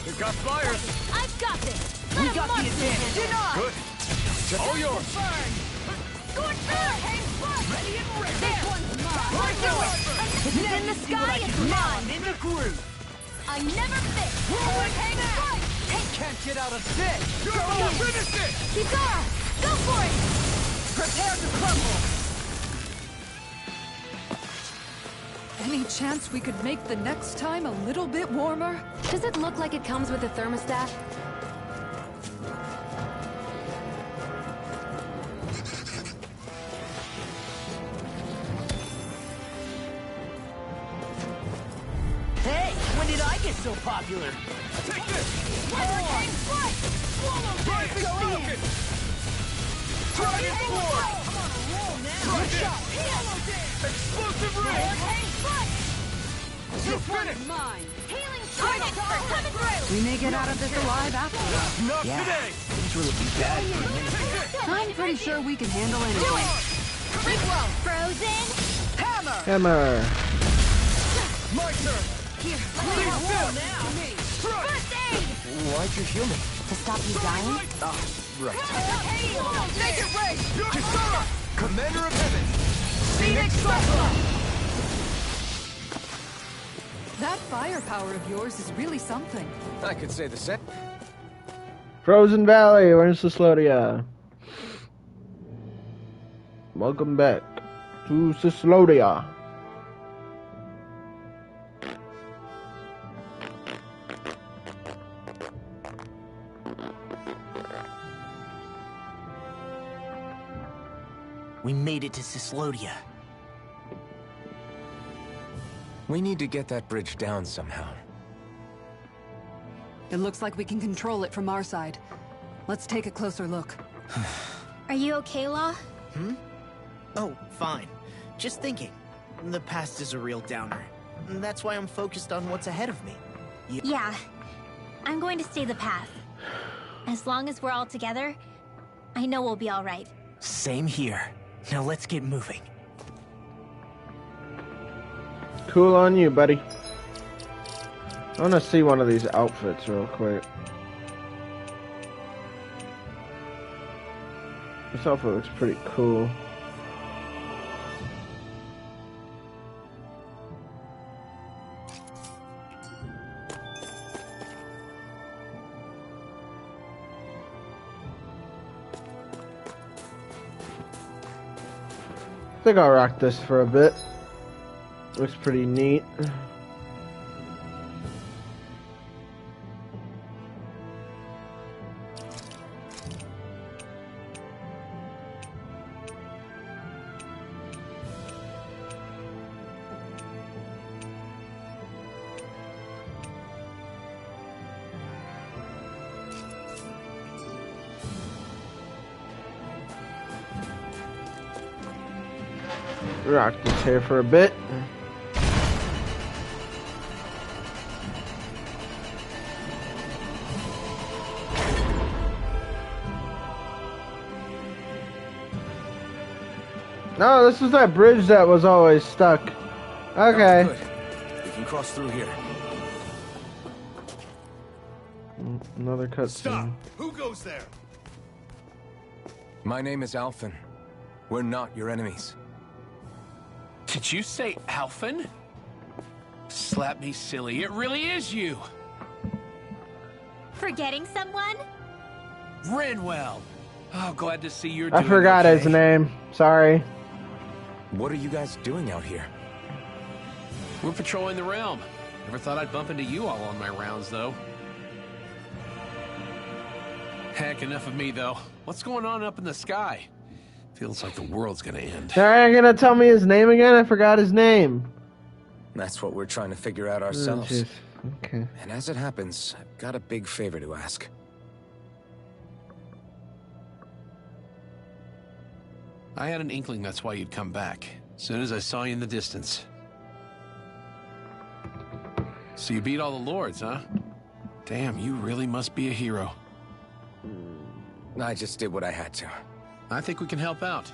We've got flyers! I've got this! We got the advantage! Denied! Good! All yours! Scorcher! Ready and ready! There! This one's mine! If it's in the sky, it's mine! In the groove! A I never fit! Hurricane strike! Can't get out of this! Go! Finish it! Kizaru! Go for it! Prepare to crumble! Any chance we could make the next time a little bit warmer? Does it look like it comes with a thermostat? Hey, when did I get so popular? Take this! Hurricane strike! Swallow this! Rocket! Dragon Force! I'm on a roll now! Good shot! Swallow this! Explosive ray! Hurricane strike! You're finished! Mine. Healing strike! Coming through! We may get out of this alive after all. Not today! Things were looking bad for a minute. I'm pretty sure we can handle anything. Do it! Regrow! Frozen? Hammer! Hammer. My turn! Here, let me roll now! First aid! Why'd you heal me? To stop you dying? Right. Make it rain! Kizaru! Commander of Heaven! Phoenix Cyclone! That firepower of yours is really something. I could say the same. Frozen Valley, we're in Cyslodia. Welcome back to Cyslodia. We made it to Cyslodia. We need to get that bridge down somehow. It looks like we can control it from our side. Let's take a closer look. Are you okay, Law? Oh, fine. Just thinking. The past is a real downer. That's why I'm focused on what's ahead of me. Yeah. I'm going to stay the path. As long as we're all together, I know we'll be all right. Same here. Now let's get moving. Cool on you, buddy. I want to see one of these outfits real quick. This outfit looks pretty cool. I think I'll rock this for a bit. Looks pretty neat. Rock this here for a bit. No, this is that bridge that was always stuck. Okay. Good. We can cross through here. Another cutscene. Stop! Who goes there? My name is Alphen. We're not your enemies. Did you say Alphen? Slap me silly, it really is you! Forgetting someone? Rinwell! Oh, glad to see you're doing I forgot okay. his name. Sorry. What are you guys doing out here? We're patrolling the realm. Never thought I'd bump into you all on my rounds, though. Heck, enough of me, though. What's going on up in the sky? Feels like the world's gonna end. They're gonna tell me his name again? I forgot his name. That's what we're trying to figure out ourselves. Oh, okay. And as it happens, I've got a big favor to ask. I had an inkling that's why you'd come back. As soon as I saw you in the distance. So you beat all the lords, huh? Damn, you really must be a hero. I just did what I had to. I think we can help out.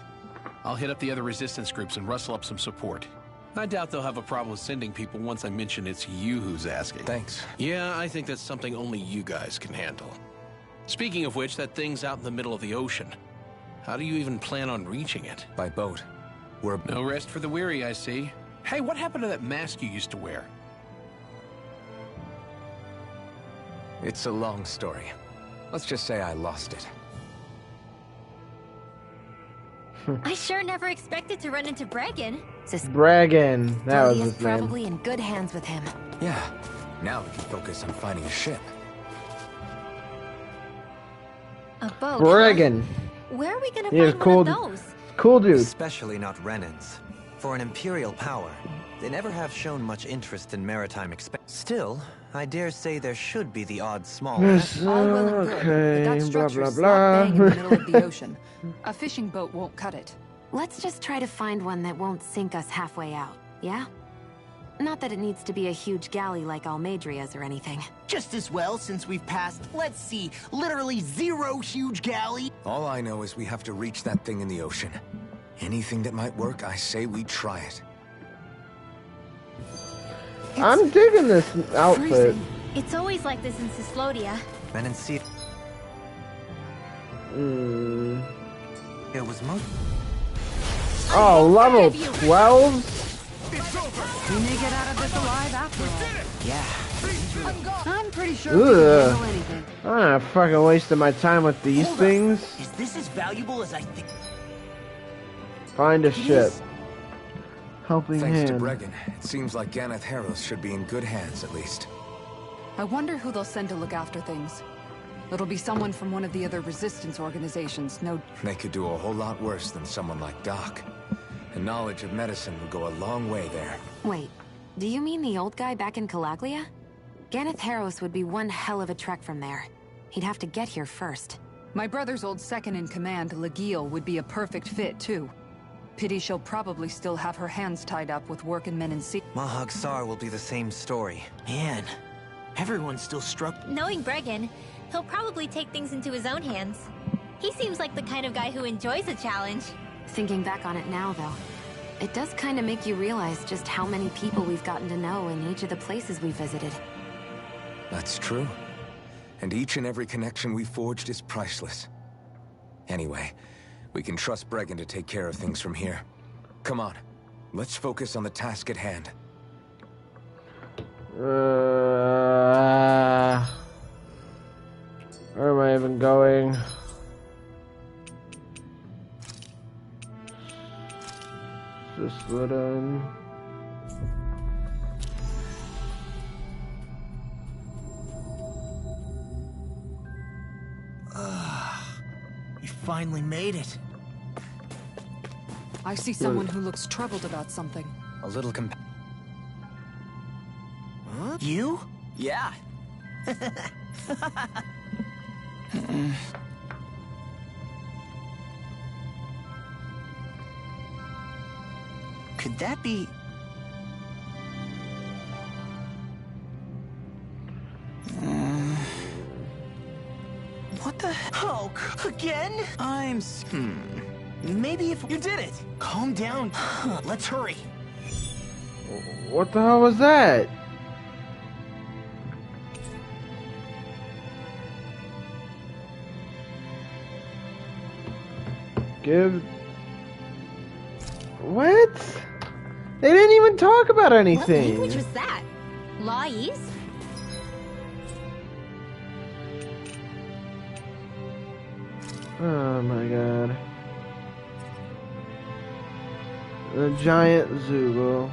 I'll hit up the other resistance groups and rustle up some support. I doubt they'll have a problem sending people once I mention it's you who's asking. Thanks. Yeah, I think that's something only you guys can handle. Speaking of which, that thing's out in the middle of the ocean. How do you even plan on reaching it? By boat. We're... No rest for the weary, I see. Hey, what happened to that mask you used to wear? It's a long story. Let's just say I lost it. I sure never expected to run into Bregan. Braggin. That was Delia's his name. probably in good hands with him. Yeah. Now we can focus on finding a ship. A boat. Braggin. Where are we gonna He is find cool. one of those? Cool dude. Especially not Renans. For an Imperial power, they never have shown much interest in maritime expansion. Still, I dare say there should be the odd small... Yes, All well and good, but okay, that blah structure blah is slap bang in the blah. middle of the ocean. A fishing boat won't cut it. Let's just try to find one that won't sink us halfway out, yeah? Not that it needs to be a huge galley like Almadria's or anything. Just as well, since we've passed, let's see, literally 0 huge galley. All I know is we have to reach that thing in the ocean. Anything that might work, I say we try it. I'm digging this outfit. Freezing. It's always like this in Cyslodia. Renan see it was most... Oh, level 12? We may get out of this alive after all. Yeah. I'm pretty sure we can handle anything. I'm not fucking wasting my time with these Hold up. things. Is this as valuable as I think? Find a ship. Helping Thanks to hand. Bregan, it seems like Ganeth Harros should be in good hands at least. I wonder who they'll send to look after things. It'll be someone from one of the other resistance organizations. No, They could do a whole lot worse than someone like Doc. And knowledge of medicine would go a long way there. Wait, do you mean the old guy back in Calaglia? Ganeth Harros would be one hell of a trek from there. He'd have to get here first. my brother's old second-in-command, Legiel, would be a perfect fit, too. Pity she'll probably still have her hands tied up with work in Menensi. Mahag Sar will be the same story. Man, everyone's still struck. Knowing Bregan, he'll probably take things into his own hands. He seems like the kind of guy who enjoys a challenge. Thinking back on it now, though, it does kind of make you realize just how many people we've gotten to know in each of the places we visited. That's true. And each and every connection we forged is priceless. Anyway, we can trust Bregan to take care of things from here. Come on, let's focus on the task at hand. Where am I even going? This one. We finally made it. I see someone who looks troubled about something. A little Huh? You? Yeah. Could that be... What the... Oh, again? Maybe if... You did it! Calm down. Let's hurry. What the hell was that? Give... What? They didn't even talk about What anything. language was that? Lais? Oh my god. The giant Zulu.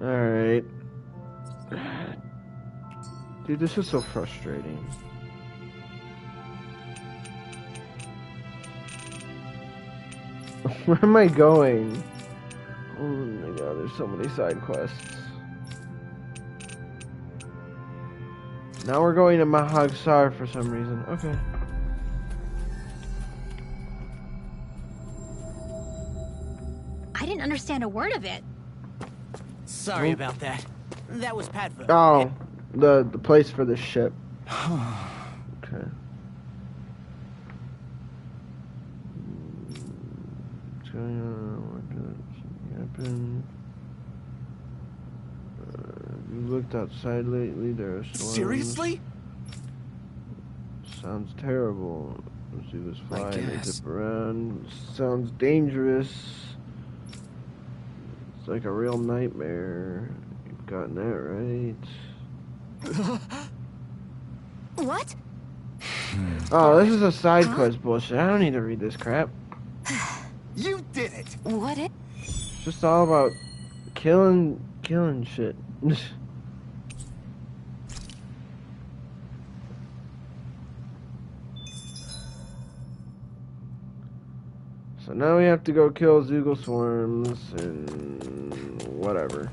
Alright. Dude, this is so frustrating. Where am I going? Oh my god, there's so many side quests. Now we're going to Mahag Sar for some reason. Okay. I didn't understand a word of it. Sorry about that. That was Padva. Oh, the place for the ship. Okay. What's going on? What does happen? looked outside lately. There are swarms. Seriously? Sounds terrible. Let's see this fly and they guess. zip around. Sounds dangerous. It's like a real nightmare. You've gotten that right. What? Oh, this is a side quest bullshit. I don't need to read this crap. You did it! What it? It's just all about killing shit. So now we have to go kill Zeugl swarms and whatever.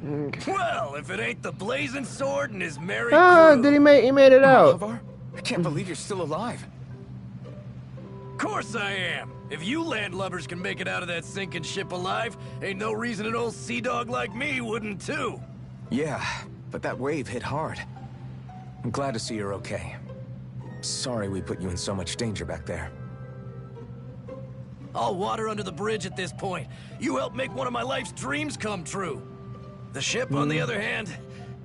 Okay. Well, if it ain't the blazing sword and his merry Ah, crew. he made it out. Malavar? I can't believe you're still alive. Course I am. If you landlubbers can make it out of that sinking ship alive, ain't no reason an old sea dog like me wouldn't too. Yeah, but that wave hit hard. I'm glad to see you're okay. Sorry we put you in so much danger back there. All water under the bridge at this point. You helped make one of my life's dreams come true. The ship, on the other hand,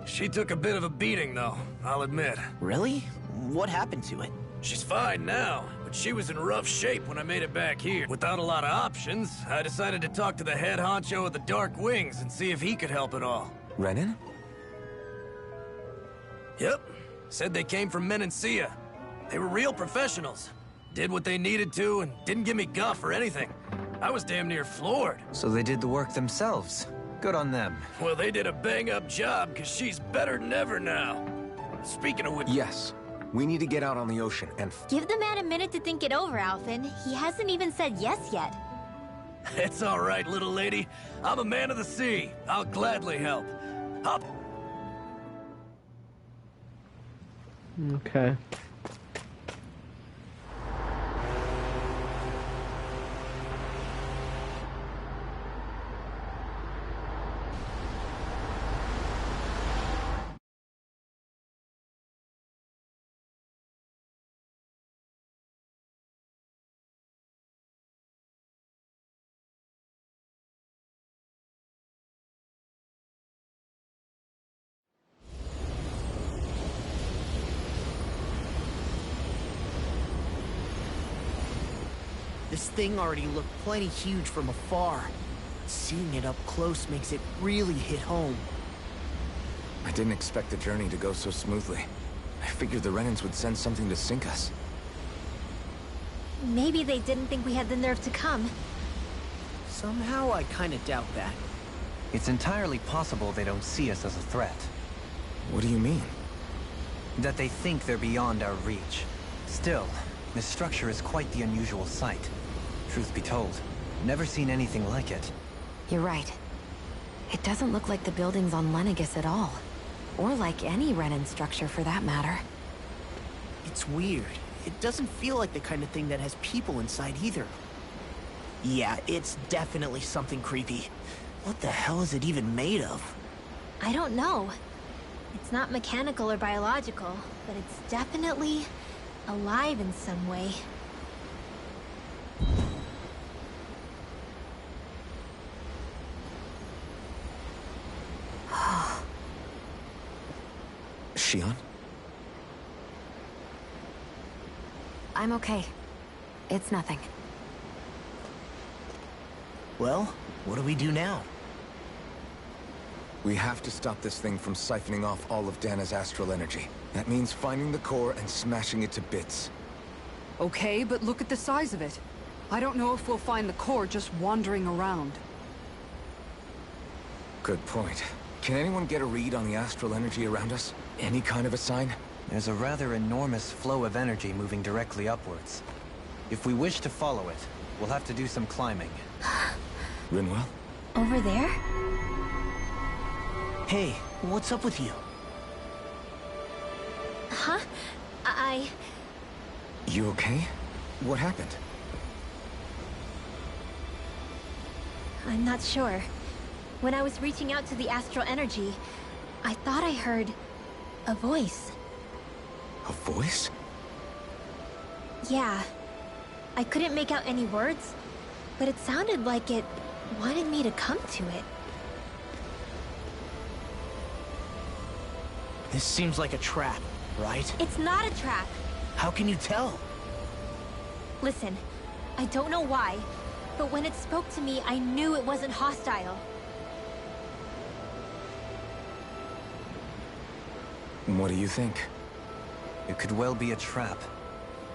she took a bit of a beating, though, I'll admit. Really? What happened to it? She's fine now, but she was in rough shape when I made it back here. Without a lot of options, I decided to talk to the head honcho of the Dark Wings and see if he could help at all. Renan? Yep. Said they came from Menancia. They were real professionals. Did what they needed to and didn't give me guff or anything. I was damn near floored. So they did the work themselves. Good on them. Well, they did a bang-up job, because she's better than ever now. Speaking of which... Yes. We need to get out on the ocean and... Give the man a minute to think it over, Alphen. He hasn't even said yes yet. It's all right, little lady. I'm a man of the sea. I'll gladly help. Hop. Okay. This thing already looked plenty huge from afar. Seeing it up close makes it really hit home. I didn't expect the journey to go so smoothly. I figured the Renans would send something to sink us. Maybe they didn't think we had the nerve to come. Somehow I kinda doubt that. It's entirely possible they don't see us as a threat. What do you mean? That they think they're beyond our reach. Still, this structure is quite the unusual sight. Truth be told, never seen anything like it. You're right. It doesn't look like the buildings on Lenegis at all. Or like any Renan structure for that matter. It's weird. It doesn't feel like the kind of thing that has people inside either. Yeah, it's definitely something creepy. What the hell is it even made of? I don't know. It's not mechanical or biological, but it's definitely alive in some way. Shion? I'm okay. It's nothing. Well, what do we do now? We have to stop this thing from siphoning off all of Dana's astral energy. That means finding the core and smashing it to bits. Okay, but look at the size of it. I don't know if we'll find the core just wandering around. Good point. Can anyone get a read on the astral energy around us? Any kind of a sign? There's a rather enormous flow of energy moving directly upwards. If we wish to follow it, we'll have to do some climbing. Rinwell? Over there? Hey, what's up with you? Huh? You okay? What happened? I'm not sure. When I was reaching out to the astral energy, I thought I heard a voice. A voice? Yeah. I couldn't make out any words, but it sounded like it wanted me to come to it. This seems like a trap, right? It's not a trap. How can you tell? Listen, I don't know why, but when it spoke to me, I knew it wasn't hostile. What do you think? It could well be a trap.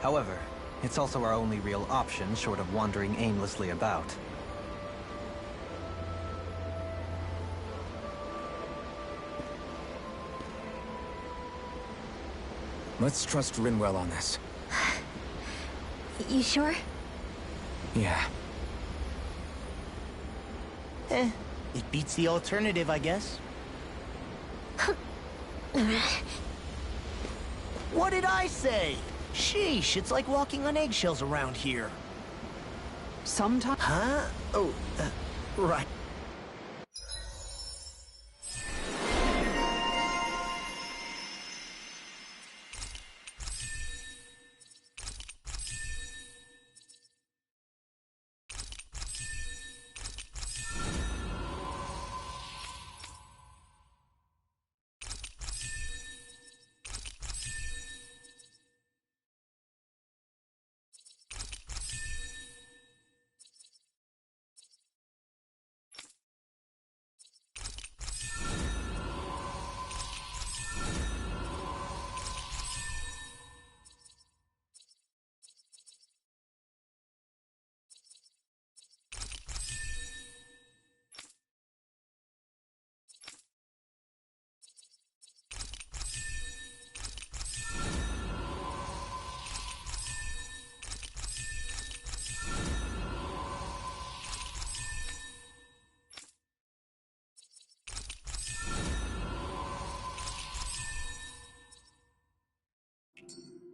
However, it's also our only real option short of wandering aimlessly about. Let's trust Rinwell on this. You sure? Yeah. It beats the alternative, I guess. What did I say? Sheesh, it's like walking on eggshells around here. Sometimes... Huh? Oh, right.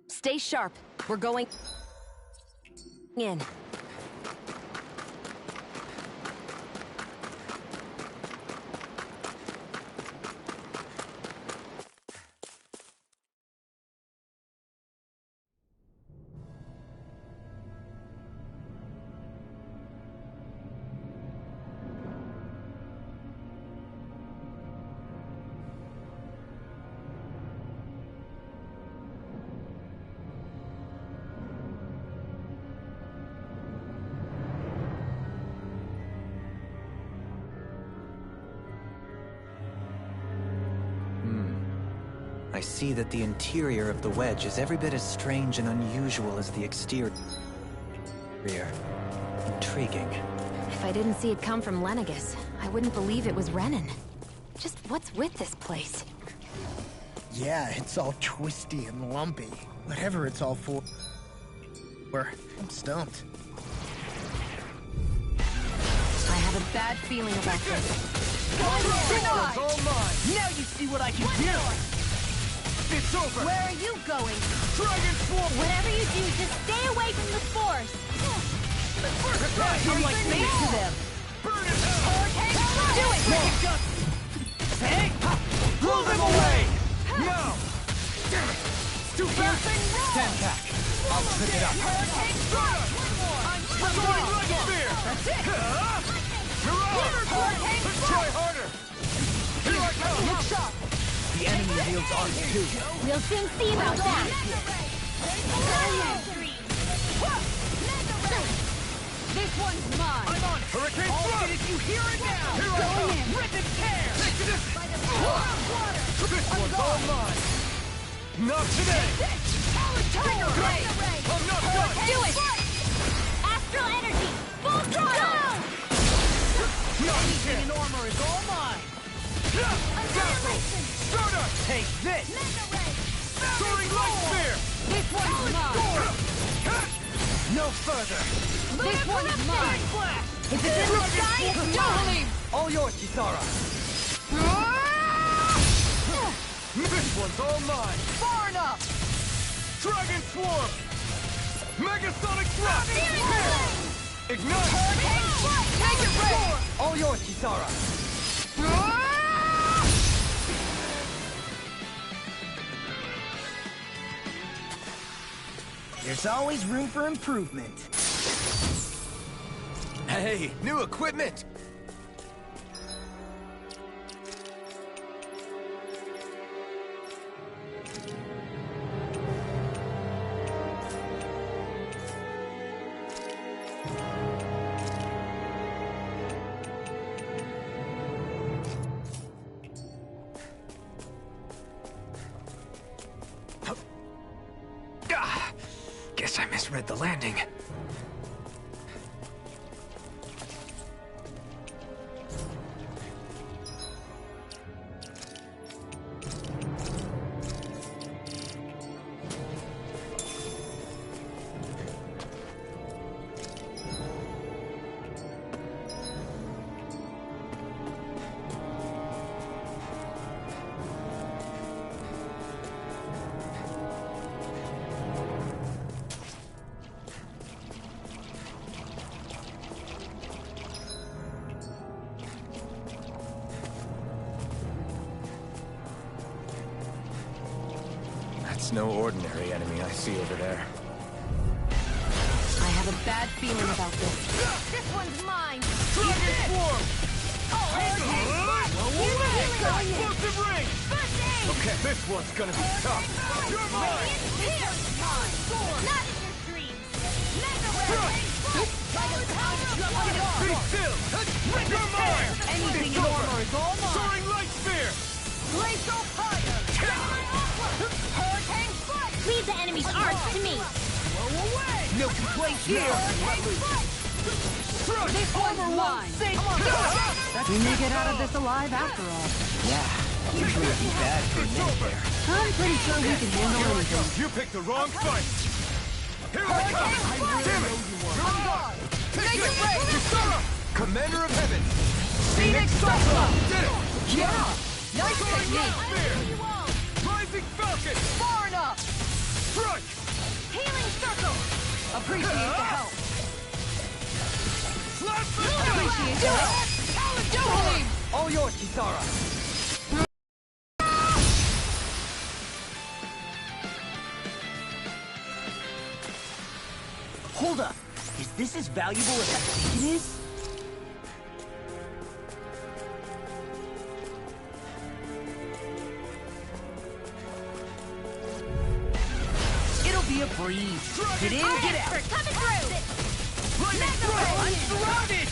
Stay sharp. We're going in. I see that the interior of the wedge is every bit as strange and unusual as the exterior. Intriguing. If I didn't see it come from Lenegis, I wouldn't believe it was Renan. Just what's with this place? Yeah, it's all twisty and lumpy. Whatever it's all for. I'm stumped. I have a bad feeling about this. It's all mine! Now you see what I can do! It's over! Where are you going? Dragon Swarm! Whatever you do, just stay away from the spores. I'm like made to them! Burn it! Do it! Wicked Guts! Hey! Blow them away! Now! Damn it! It's too fast! Stand back. I'll trip it up. Restoring Light Spear! That's it! You're out! Let's try harder! Here I come! Look sharp! The enemy wields arms too. We'll soon see about that. This one's mine! I'm on Hurricane Thrust! Did you hear it now? Here I come! Rip and tear! Take to this! This one's all mine! Not today! I'm not done! Do it! Astral energy! Full throttle! Not Anything in armor is all mine. Dazzle! Stardust! Take this! Soaring Light Spear! This one's mine! No further! This one's mine! If it's in the sky, it's Don't leave! All yours, Kisara. This one's all mine! Far enough! Dragon Swarm! Megasonic Thrust! Ignite! Make it rain! All yours, Kisara. There's always room for improvement. Hey, new equipment! Guess I misread the landing. That's no ordinary enemy I see over there. I have a bad feeling about this. This one's mine! Dragon Swarm! Explosive ring! Okay, this one's gonna be tough. You're mine! Here! Mine! Not in your dreams! Mega Be still! You're mine! Anything in armor is all mine. Soaring Light Sphere! Blaze of fire! Hurricane Foot! Leave the enemy's arts to me! No complaints here! This one's mine. We may get out of this alive after all. Yeah, usually it'd be bad for a minute there. I'm pretty sure we can handle anything. You picked the wrong fight! Here I come! Damn it! You're on! Take it! Kisara! Commander of Heaven! Phoenix Cyclone! Did it! Yeah! Nice technique! Rising Falcon! Far enough! Strike! Healing Circle! Appreciate the help. Slap Appreciate the help. Totally! All yours, Kisara! Hold up! Is this as valuable as I think it is? It'll be a breeze. Get in, get out! Coming through! Lightning Throw! I'm surrounded!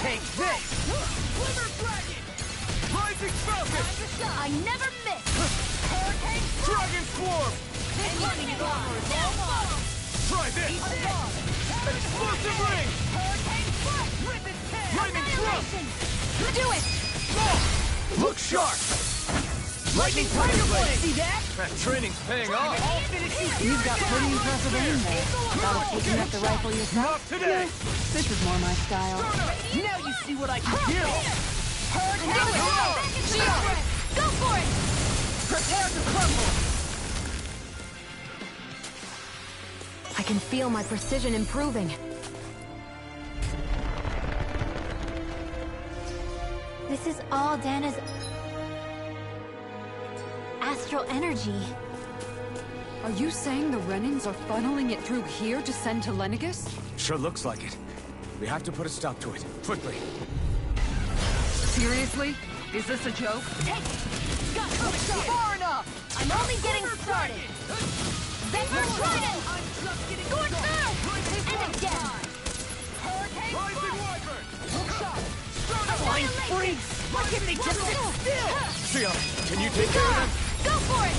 Take this! Slither Dragon! Rising Falcon! I never miss! Hurricane Dragon Swarm! Anything in armor is all mine! Try this! Explosive Ring! Hurricane Foot! Lightning Thrust! Do it! Look sharp! Lightning Tiger Blade! See that? That training's paying off! You've got pretty impressive aim there. Thought of taking up the rifle yourself? Not today! This is more my style. Now you see what I can do! Go for it! Prepare to crumble! I can feel my precision improving. This is all Dana's astral energy. Are you saying the Renans are funneling it through here to send to Lenegis? Sure looks like it. We have to put a stop to it, quickly. Seriously? Is this a joke? Far enough! I'm only getting started. Zephyr Trident! Scorch Earth! And again! Hurricane Rising Wyvern! Flying freaks! Why can't they just sit still? Shia, can you take care of them? Go for it!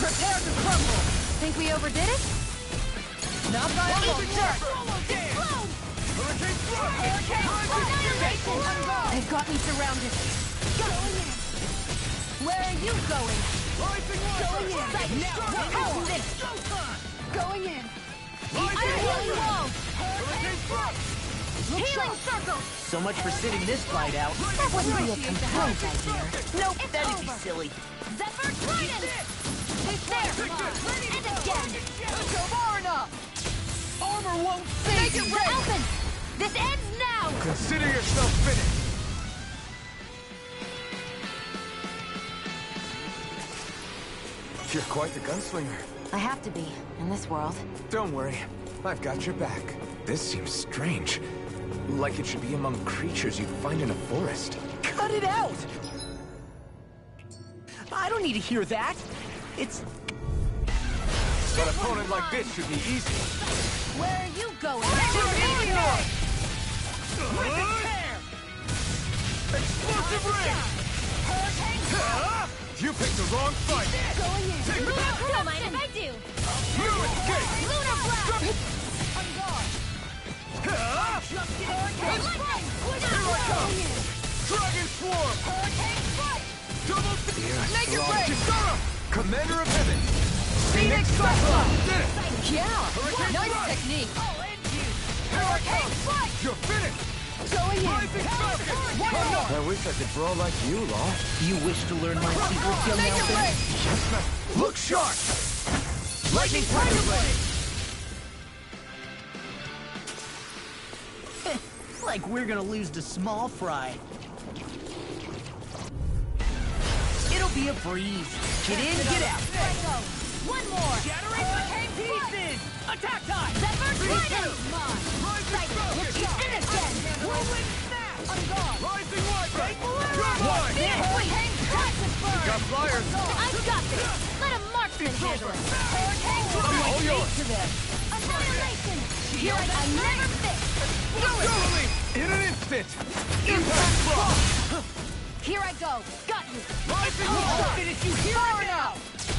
Prepare to crumble! Think we overdid it? Not by a long shot! Explode! Hurricane Thrust! Annihilation! They've got me surrounded. Where are you going? Rising Wyvern! Now, how's this? Going in. I'm healing wall! Hurricane Thrust! Healing circle! So much for sitting this fight out. That wouldn't be a complaint, I hear. Nope, It's that'd be over. silly. Zephyr Trident! There! And again! Far enough! Armor won't save Make you! it open! This ends now! Consider yourself finished! You're quite the gunslinger. I have to be, in this world. Don't worry, I've got your back. This seems strange. Like it should be among creatures you'd find in a forest. Cut it out! I don't need to hear that. It's... An opponent like this should be easy. Where are you going? Explosive ring! You picked the wrong fight! Take it back! Don't mind if I do. You escape! Lunar Blast! On guard! Here I come! Dragon Swarm! Double... Make it rain! Kisara! Commander of Heaven! Phoenix Cyclone! Did it! Yeah! Nice technique! You're finished! Going in! Rising Falcon! I wish I could draw like you, Law. You wish to learn my secrets, young Make it Elfin? rain! Yes, ma'am. Look sharp! Lightning Tiger Blade! Like we're gonna lose to Small Fry. It'll be a breeze. Get in, get out. One more! Shattering Hurricane pieces! Attack time! Zephyr Trident! Rising Falcon! Finish them! Whirlwind Snap! Rising Wyvern! You're mine! Got flyers! I've got this! Let a marksman handle it! All yours! Annihilation! Here I never miss! Totally! In an instant! Impact Block! Here I go! Got you! Rising I'll Wall! finish you here and now!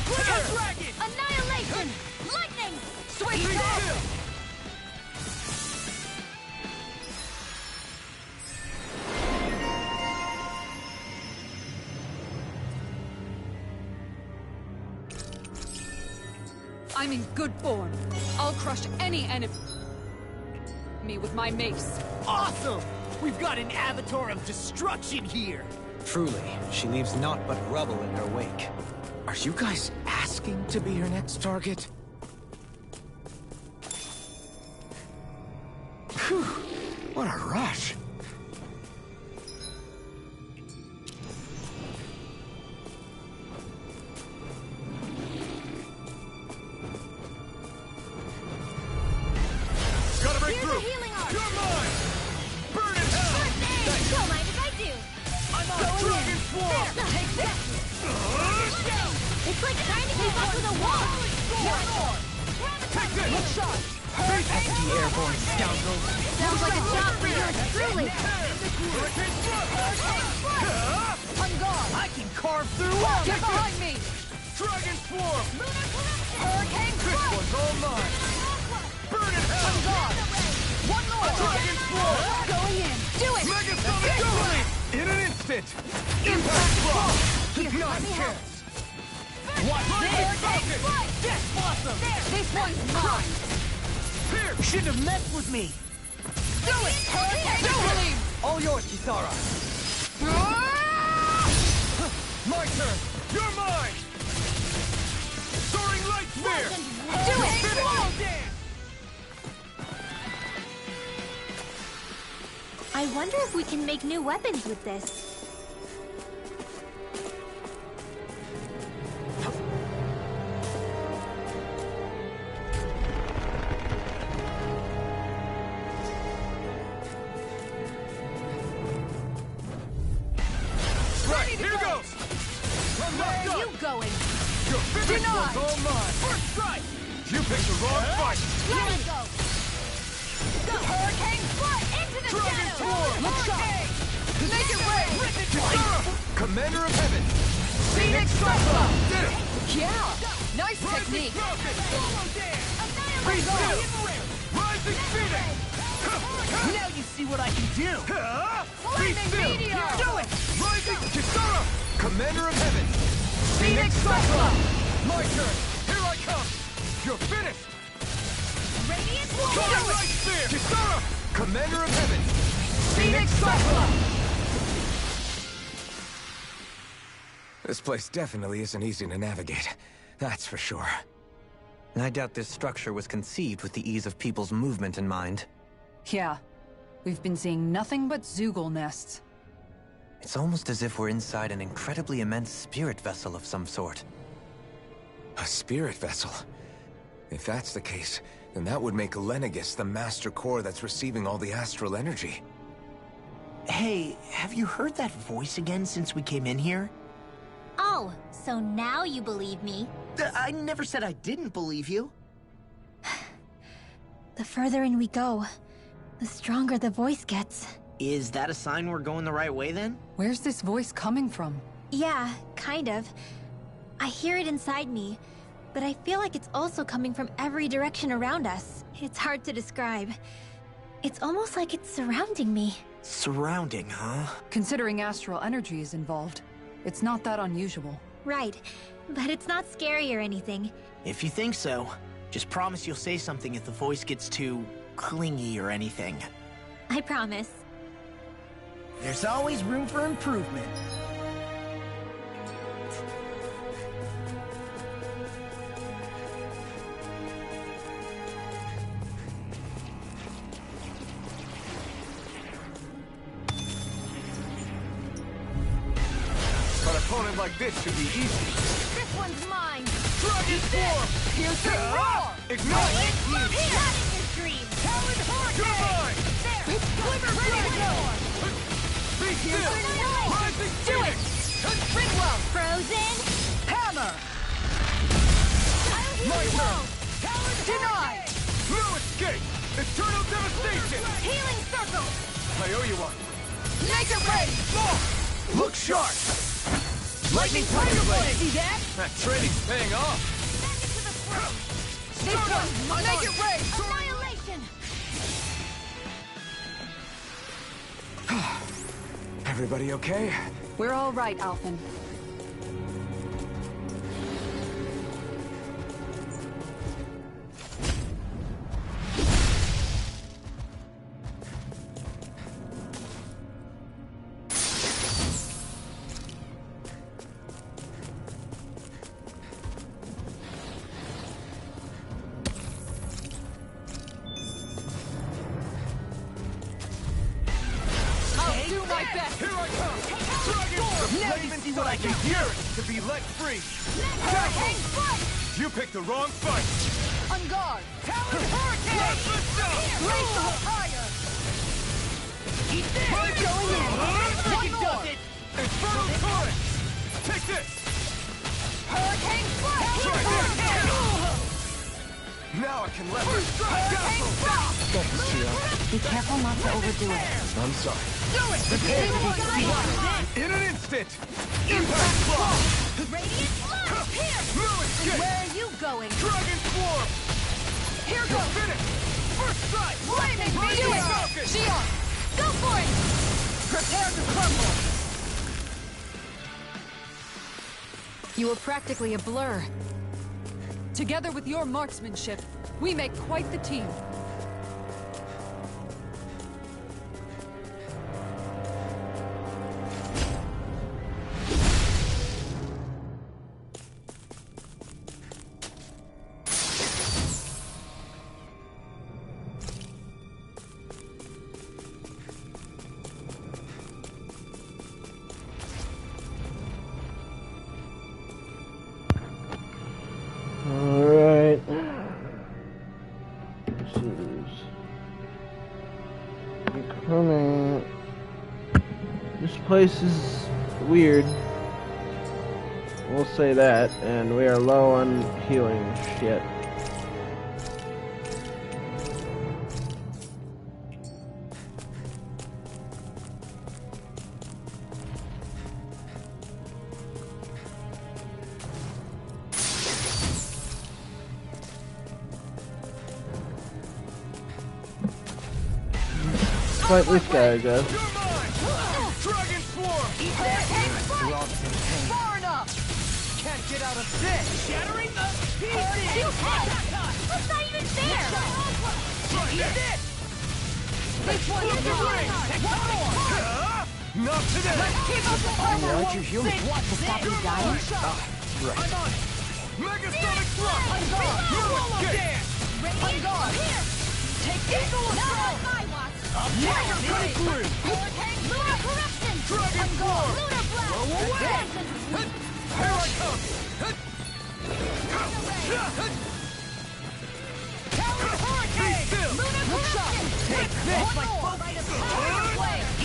Dragon! Annihilation! Lightning! Be still! I'm in good form. I'll crush any enemy with my mace. Awesome! We've got an avatar of destruction here! Truly, she leaves naught but rubble in her wake. Are you guys asking to be her next target? Phew, what a rush. Gotta break Here's through! a healing arc. You're mine! Burn in hell! Don't mind if I do! I'm on Dragon Swarm! Take that! It's like trying to keep up with a wall! Take this! Pesky airborne scoundrel! Sounds like a job for yours truly! Hurricane Thrust! On guard! I can carve through walls! Get behind me! Dragon Swarm! Hurricane This one's all mine! Burn in hell! One more! Dragon Swarm! Going in! Do it! Mega Sonic Totally! In an instant! Impact Block! Not a chance! Watch this! Falcon! Death Blossom! This one's mine! Here! Shouldn't have messed with me! Do it! Hurricane! All yours, Kisara! My turn! You're mine! Soaring Light Sphere! Do it! I wonder if we can make new weapons with this. Right, here goes! Where are you going? Your finish Denied. was all mine! First strike! You picked the wrong fight! Let it go! Go! Hurricane Flight into the Dragon shadow! Swarm! Look sharp! Make it rain! Kisara! Commander of Heaven! Phoenix Cyclone! Did it! Yeah! Nice Rising technique! Falcon! Annihilation! Be still! Rising Phoenix! Now you see what I can do! Be still! Meteor! Do it! Rising Kisara! Commander of Heaven! Phoenix Cyclone! My turn! Here I come! You're finished! Radiant Soaring Light Sphere! Kisara! Commander of Heaven! Phoenix Cyclone! This place definitely isn't easy to navigate. That's for sure. I doubt this structure was conceived with the ease of people's movement in mind. Yeah. We've been seeing nothing but Zoogle nests. It's almost as if we're inside an incredibly immense spirit vessel of some sort. A spirit vessel. If that's the case, And that would make Lenegis the master core that's receiving all the astral energy. Hey, have you heard that voice again since we came in here? Oh, so now you believe me. I never said I didn't believe you. The further in we go, the stronger the voice gets. Is that a sign we're going the right way then? Where's this voice coming from? Yeah, kind of. I hear it inside me, but I feel like it's also coming from every direction around us. It's hard to describe. It's almost like it's surrounding me. Surrounding, huh? Considering astral energy is involved, it's not that unusual. Right, but it's not scary or anything. If you think so, just promise you'll say something if the voice gets too clingy or anything. I promise. There's always room for improvement. An opponent like this should be easy. This one's mine! Dragon Form! Piercing roar! Ignite! Not in your dreams! Talon Hurricane! You're mine! There! Glimmer ready to go! Be still! Rising Phoenix! Ringwell! Frozen? Hammer! My turn! Talon denied! No escape! Eternal devastation! Healing circle! I owe you one. Nature blade! Look sharp! Lightning Tiger Blade! See that? That training's paying off. This one! Naked Ray! Annihilation! Everybody okay? We're all right, Alphen. Here I come! Dragon Form! Now you see what I can hear it to be let free! You picked the wrong fight! On guard! Talon Hurricane! Raise the higher! Eat this! Going in! One more! Infernal Torrent! Take this! Hurricane Flash! Now I can leverage! Dazzle! Be careful not to overdo it. I'm sorry. Do it! In an instant! Impact Claw! Radiant Flash! Here! No escape! Where are you going? Dragon Swarm! Here You're goes! finished! First strike! Flaming Rising Meteor! Falcon! Shion! Go for it! Prepare to crumble! You were practically a blur. Together with your marksmanship, we make quite the team. Alright. This is becoming... This place is weird. We'll say that, and we are low on healing shit. Fight this guy, I guess. You're mine! Dragon Swarm! Far enough! Can't get out of this! Shattering the pieces! That's not even fair! Eat this! This one is mine! One more! Not today! Let's keep up the armor! Aren't you human? What? To stop you dying? Right. I'm on it! Megasonic Thrust! On guard! No Roll escape! dance! On guard! Here! Take this! Not my watch! Tiger cutting through! Hurricane Lunar Corruption! Dragon Swarm! Lunar Blast! Blow away! Here I come! Talon Hurricane! Look shot! Take this! Like both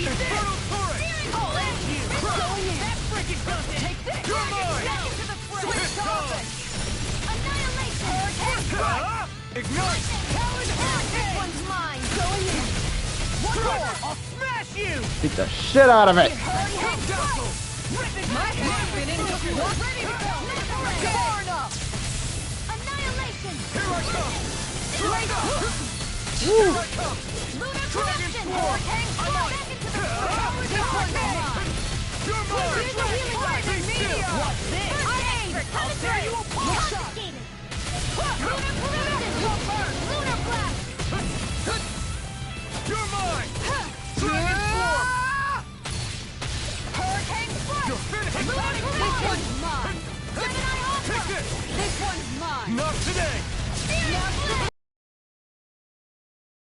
Infernal turret! I'll end you! Going in! That freaking something! Take this! You're mine! Back into the fray! Hit topic! Annihilation! Hurricane strike! Ignite! Talon Hurricane! This one's mine! Going in! One more! I'll smash you! Beat the shit out of it. Hurricane dazzle! My head's been in this one. Ready to go! Far enough! Annihilation! Here I come! Straight up! Here I come! Lunar Dragon corruption! Force! Hurricane I'm strike! out! Back into the fray! This one's mine! You're mine! Here's the healing Rising meteor! What's this? I'll tear you apart! Confiscated! Lunar corruption! Lunar blast! You're mine! Dragon form! Hurricane strike! You're finished! This one's mine! Gemini Alpha! Take this! This one's mine. Not today!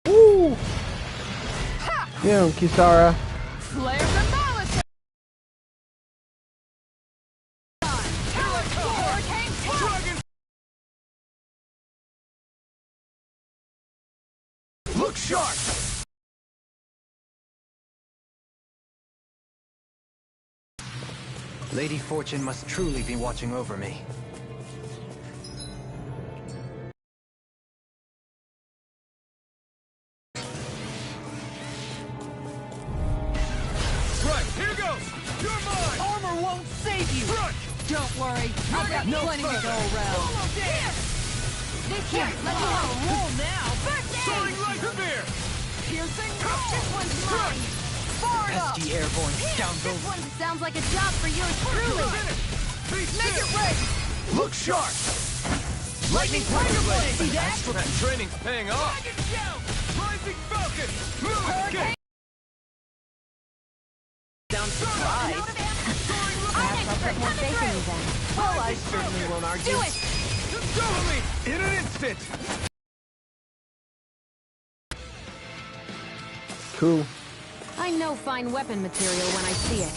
Woo! Yeah, Kisara. Flares and malice. Hurricane strike! Dragon! Look sharp! Lady Fortune must truly be watching over me. Right, here goes! You're mine! Armor won't save you. Front! Don't worry. I've got plenty to go around. This here, let me have a roll now! Soaring light spear! Piercing! This one's mine! Far enough! Pesky airborne This scoundrels. one sounds like a job for yours truly! Make it ready! Look sharp! Lightning Tiger Blade! See that? That training's paying off! Rising Falcon! Hurricane! Down surprise. Perhaps I'll put more faith in you then. Well, I certainly won't argue. Do it! Totally! In an instant! Cool. I know fine weapon material when I see it.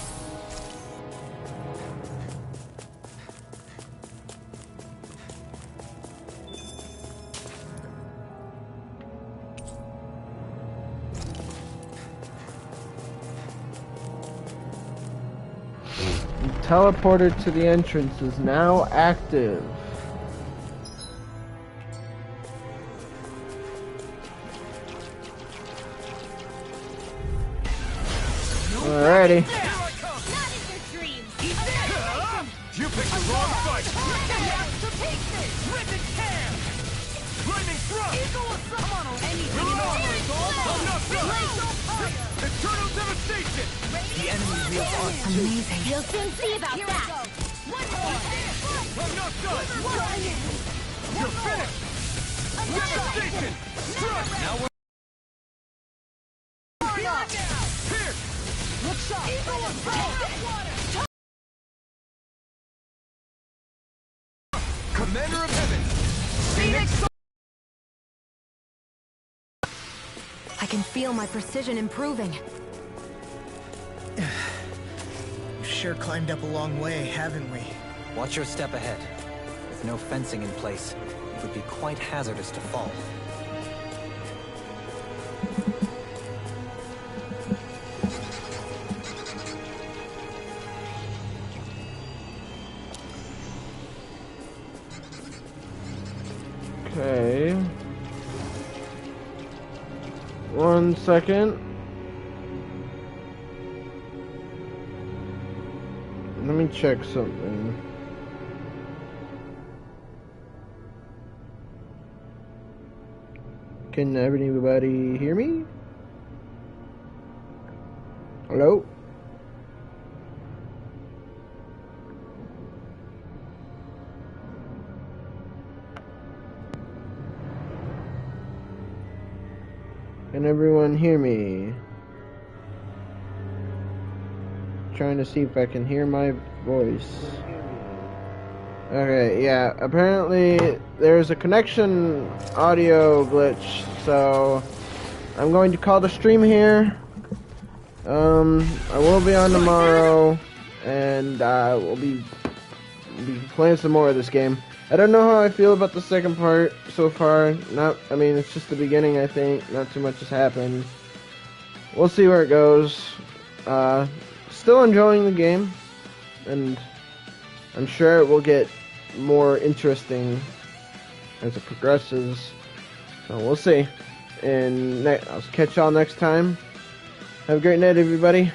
The teleporter to the entrance is now active. Alrighty. Here I come! Not in your dreams! You picked the wrong fight! To pieces! Rip and tear! Lightning thrust! Come on, anything You're in on! order! I'm not done! Eternal devastation! The enemy wields arts too. Amazing. You'll soon see about Here that! One more! I'm not done! You're finished! Devastation! Thrust! Now we're here! Look sharp! Commander of Heaven! Phoenix! I can feel my precision improving. We've sure climbed up a long way, haven't we? Watch your step ahead. With no fencing in place, it would be quite hazardous to fall. Okay. 1 second. Let me check something. Can everybody hear me? Hello? Can everyone hear me? Trying to see if I can hear my voice. Okay, yeah, apparently there's a connection audio glitch, so I'm going to call the stream here. I will be on tomorrow, and we'll be playing some more of this game. I don't know how I feel about the second part so far. I mean, it's just the beginning, I think. Not too much has happened. We'll see where it goes. Still enjoying the game, and I'm sure it will get more interesting as it progresses. So we'll see. And I'll catch y'all next time. Have a great night, everybody.